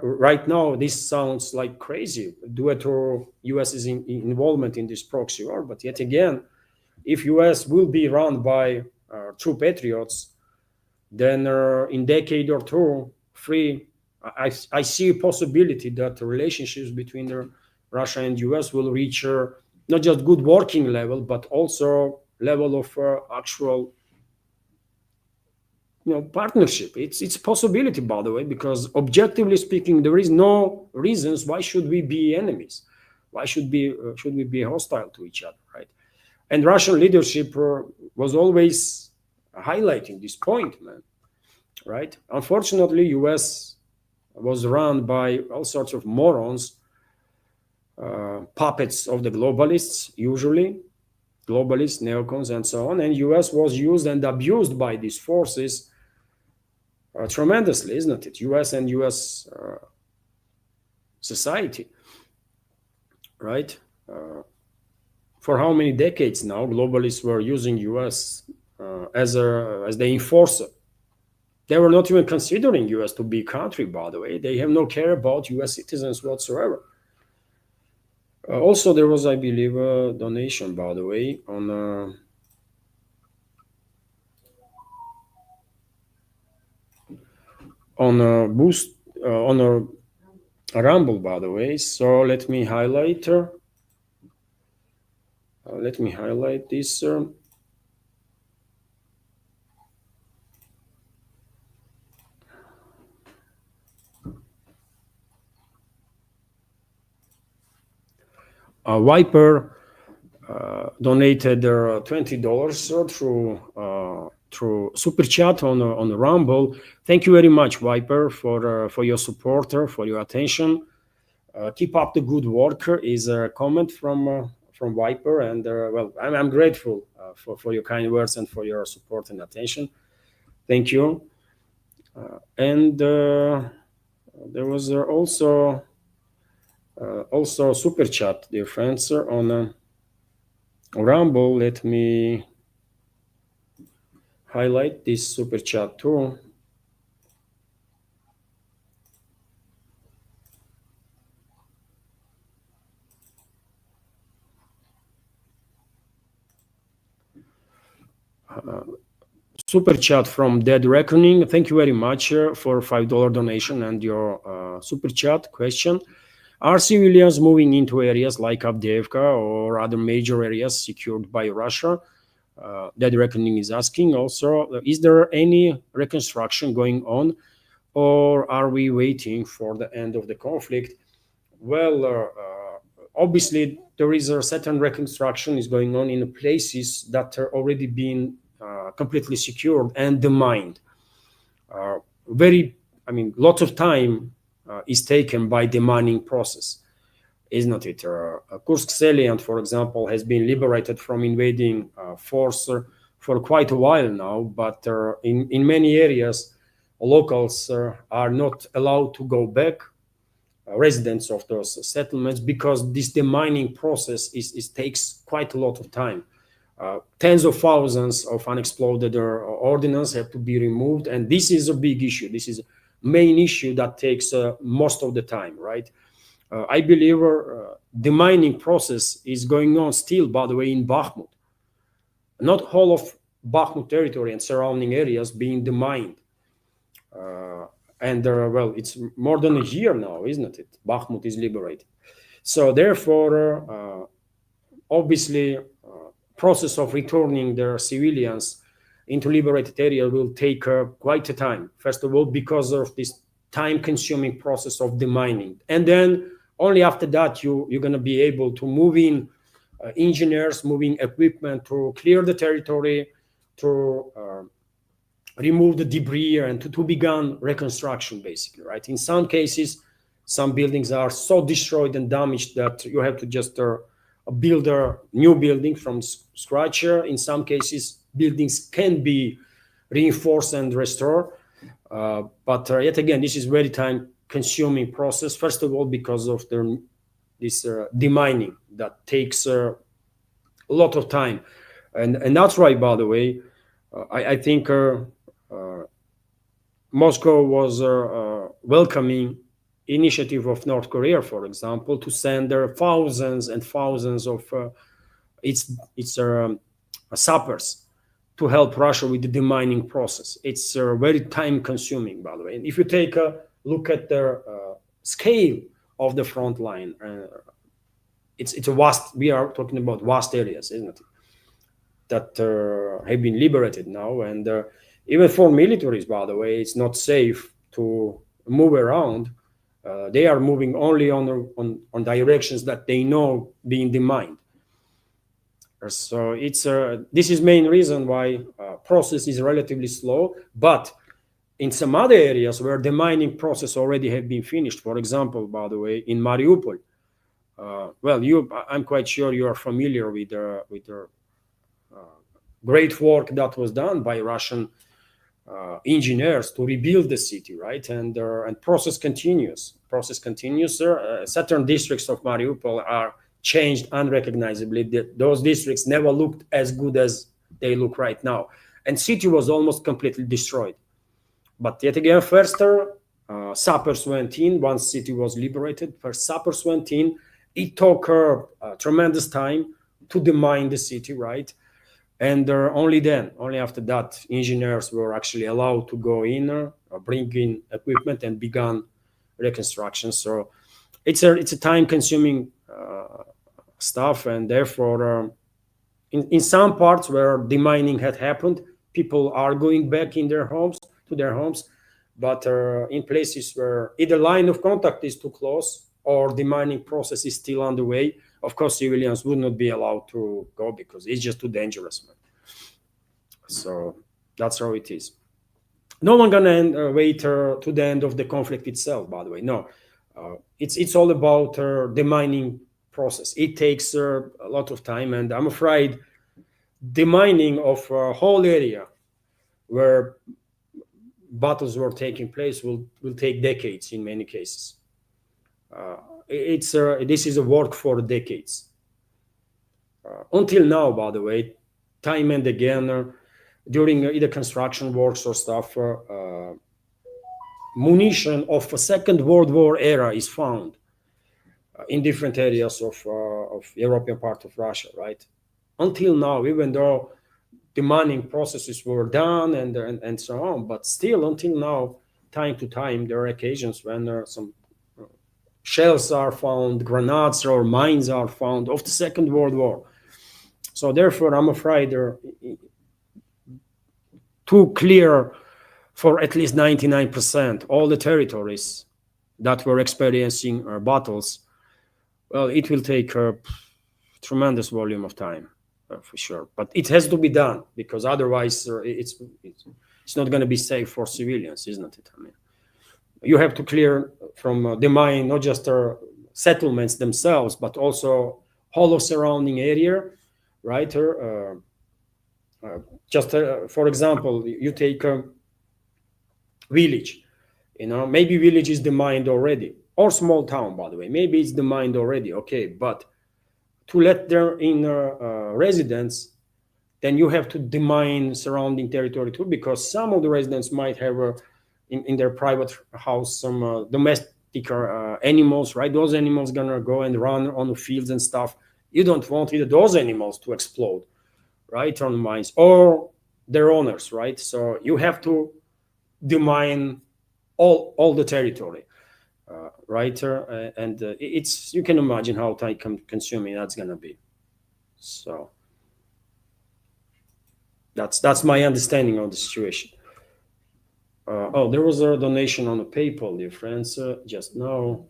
right now, this sounds like crazy due to US's involvement in this proxy war, but yet again, if US will be run by true patriots, then in decade or two, three, I see a possibility that the relationships between Russia and US will reach not just good working level, but also level of actual partnership. It's a possibility, by the way, because objectively speaking, there is no reasons why should we be enemies. Why should we be hostile to each other, right? And Russian leadership was always highlighting this point, man, right? Unfortunately, US was run by all sorts of morons, puppets of the globalists, usually globalists, neocons, and so on. And US was used and abused by these forces tremendously, isn't it? US and US society, right? For how many decades now, globalists were using US as the enforcer. They were not even considering US to be a country, by the way. They have no care about US citizens whatsoever. Also, there was, I believe, a donation, by the way, on Boost, on a Rumble, by the way. So let me highlight. This. Viper donated $20 through super chat on the Rumble. Thank you very much, Viper, for your support, for your attention. Keep up the good work is a comment from Viper, and well, I'm grateful for your kind words and for your support and attention. Thank you. And there was also super chat, dear friends, on Rumble. Let me highlight this super chat too. Super chat from Dead Reckoning. Thank you very much for $5 donation and your super chat question. Are civilians moving into areas like Avdiivka or other major areas secured by Russia? Dead Reckoning is asking also, is there any reconstruction going on, or are we waiting for the end of the conflict? Well, obviously, there is a certain reconstruction is going on in places that are already being completely secured and demined. Lots of time is taken by the mining process, isn't it? Kursk salient, for example, has been liberated from invading force for quite a while now, but in many areas, locals are not allowed to go back, residents of those settlements, because this demining process takes quite a lot of time. Tens of thousands of unexploded ordnance have to be removed, and this is a big issue. This is a main issue that takes most of the time, right? I believe the mining process is going on still, by the way, in Bakhmut. Not whole of Bakhmut territory and surrounding areas being demined. Well, it's more than a year now, isn't it? Bakhmut is liberated. So therefore, obviously, process of returning their civilians into liberated area will take quite a time. First of all, because of this time-consuming process of demining, and then only after that you're going to be able to move in engineers moving equipment to clear the territory, to remove the debris, and to begin reconstruction, basically, right? In some cases, some buildings are so destroyed and damaged that you have to just build a new building from scratch. In some cases, buildings can be reinforced and restored. But yet again, this is very time-consuming process. First of all, because of this demining that takes a lot of time, and that's right. By the way, I think Moscow was welcoming initiative of North Korea, for example, to send their thousands and thousands of its sappers to help Russia with the demining process. It's very time consuming, by the way. And if you take a look at the scale of the front line, it's a vast, we are talking about vast areas, isn't it? That have been liberated now. And even for militaries, by the way, it's not safe to move around. They are moving only on directions that they know being demined. So it's this is main reason why process is relatively slow. But in some other areas where the mining process already have been finished, for example, by the way, in Mariupol, I'm quite sure you are familiar with the great work that was done by Russian engineers to rebuild the city, right? And process continues. Certain districts of Mariupol are changed unrecognizably. Those districts never looked as good as they look right now, and city was almost completely destroyed. But yet again, first sappers went in once city was liberated. First sappers went in. It took a tremendous time to demine the city, right? And only after that, engineers were actually allowed to go in, bring in equipment, and began reconstruction. So it's a time-consuming stuff, and therefore, in some parts where demining had happened, people are going back to their homes. But in places where either line of contact is too close or demining process is still underway, of course, civilians would not be allowed to go because it's just too dangerous, man. So that's how it is. No one gonna wait to the end of the conflict itself, by the way. No, it's all about the mining process. It takes a lot of time, and I'm afraid the mining of a whole area where battles were taking place will take decades in many cases. This is a work for decades. Until now, by the way, time and again, during either construction works or stuff, munition of a Second World War era is found in different areas of European part of Russia, right? Until now, even though the mining processes were done and so on, but still until now, time to time, there are occasions when some shells are found, grenades or mines are found of the Second World War. So therefore, I'm afraid to clear for at least 99% all the territories that were experiencing battles, well, it will take a tremendous volume of time, for sure. But it has to be done because otherwise it's not going to be safe for civilians, isn't it? I mean, you have to clear from the mine not just settlements themselves, but also whole of surrounding area, right? For example, you take a village, maybe village is demined already, or small town, by the way, maybe it's demined already, okay, but to let there in residents, then you have to demine surrounding territory too, because some of the residents might have in their private house some domestic animals, right? Those animals gonna go and run on the fields and stuff. You don't want either those animals to explode, right, on the mines, or their owners, right? So you have to demine all the territory, right? And it's, you can imagine how time consuming that's gonna be. So that's my understanding of the situation. There was a donation on the PayPal, dear friends, just now.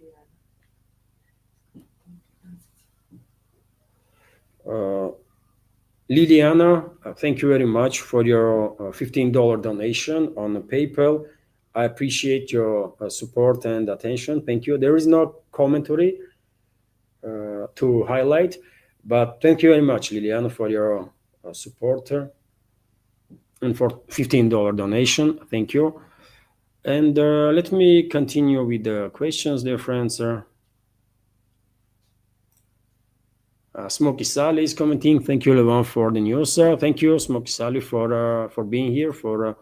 Liliana, thank you very much for your $15 donation on PayPal. I appreciate your support and attention. Thank you. There is no commentary to highlight, but thank you very much, Liliana, for your support and for $15 donation. Thank you. And let me continue with the questions, dear friends. Smoky Sally is commenting. Thank you, Levon, for the news. Thank you, Smoky Sally, for being here, for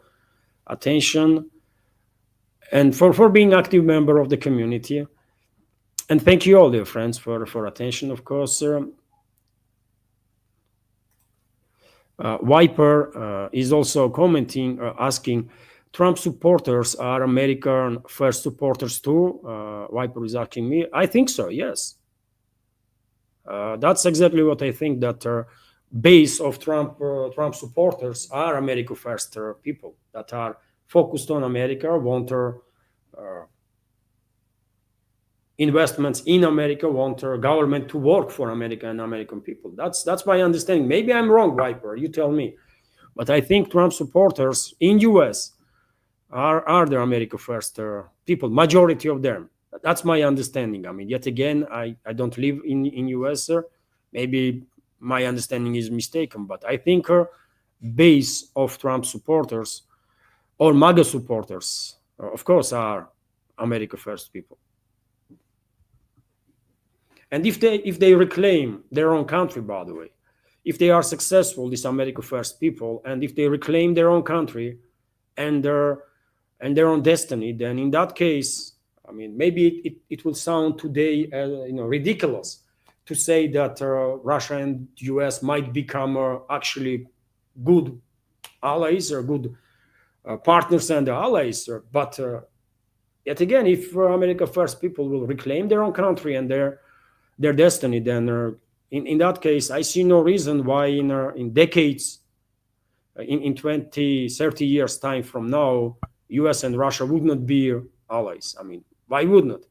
attention, and for being active member of the community. And thank you all, dear friends, for attention, of course. Viper is also commenting, asking, Trump supporters are American first supporters too? Viper is asking me. I think so, yes. That's exactly what I think, that base of Trump supporters are America first people that are focused on America, want investments in America, want government to work for America and American people. That's my understanding. Maybe I'm wrong, Viper, you tell me. But I think Trump supporters in US are the America first people, majority of them. That's my understanding. I mean, yet again, I don't live in US. Maybe my understanding is mistaken, but I think base of Trump supporters or MAGA supporters, of course, are America first people. And if they reclaim their own country, by the way, if they are successful, these America first people, and if they reclaim their own country and their own destiny, then in that case, I mean, maybe it will sound today, ridiculous to say that Russia and US might become actually good allies or good partners and allies. But yet again, if America first people will reclaim their own country and their destiny, then in that case, I see no reason why in decades, in 20, 30 years time from now, US and Russia would not be allies. I mean, why would not?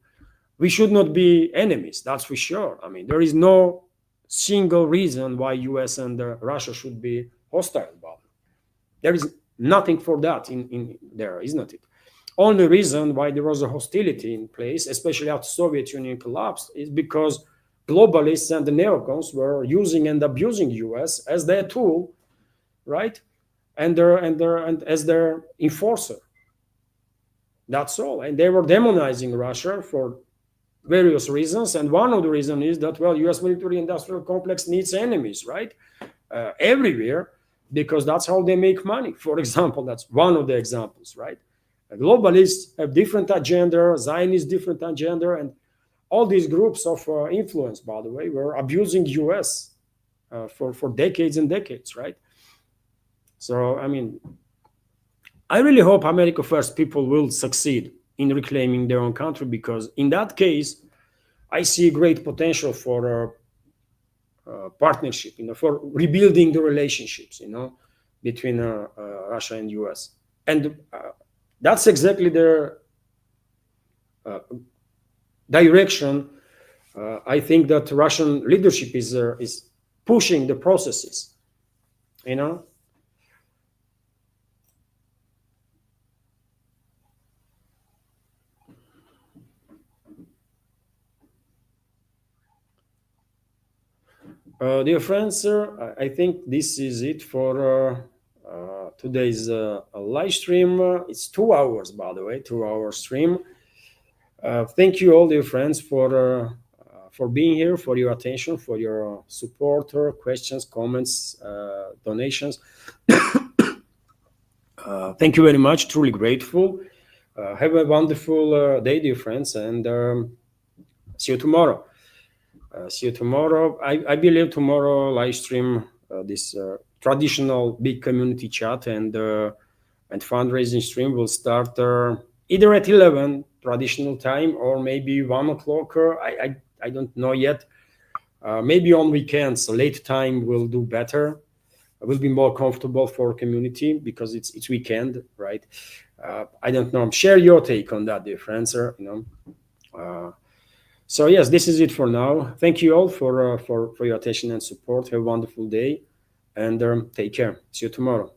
We should not be enemies, that's for sure. I mean, there is no single reason why US and Russia should be hostile about it. There is nothing for that in there, isn't it? Only reason why there was a hostility in place, especially after Soviet Union collapsed, is because globalists and the neocons were using and abusing US as their tool, right? And as their enforcer. That's all. And they were demonizing Russia for various reasons. And one of the reasons is that, well, US military industrial complex needs enemies, right? Everywhere, because that's how they make money. For example, that's one of the examples, right? Globalists have different agenda, Zionists different agenda, and all these groups of influence, by the way, were abusing US for decades and decades, right? So, I mean, I really hope America first people will succeed in reclaiming their own country, because in that case, I see great potential for partnership, for rebuilding the relationships, between Russia and US. And that's exactly the direction I think that Russian leadership is pushing the processes, Dear friends, I think this is it for today's live stream. It's 2 hours, by the way, 2-hour stream. Thank you all, dear friends, for being here, for your attention, for your support, questions, comments, donations. Thank you very much. Truly grateful. Have a wonderful day, dear friends, and see you tomorrow. I believe tomorrow live stream this traditional big community chat and fundraising stream will start either at 11 traditional time or maybe 1 o'clock. I don't know yet. Maybe on weekends, late time will do better. Will be more comfortable for community because it's weekend, right? I don't know. Share your take on that, dear friends. So yes, this is it for now. Thank you all for your attention and support. Have a wonderful day, and take care. See you tomorrow.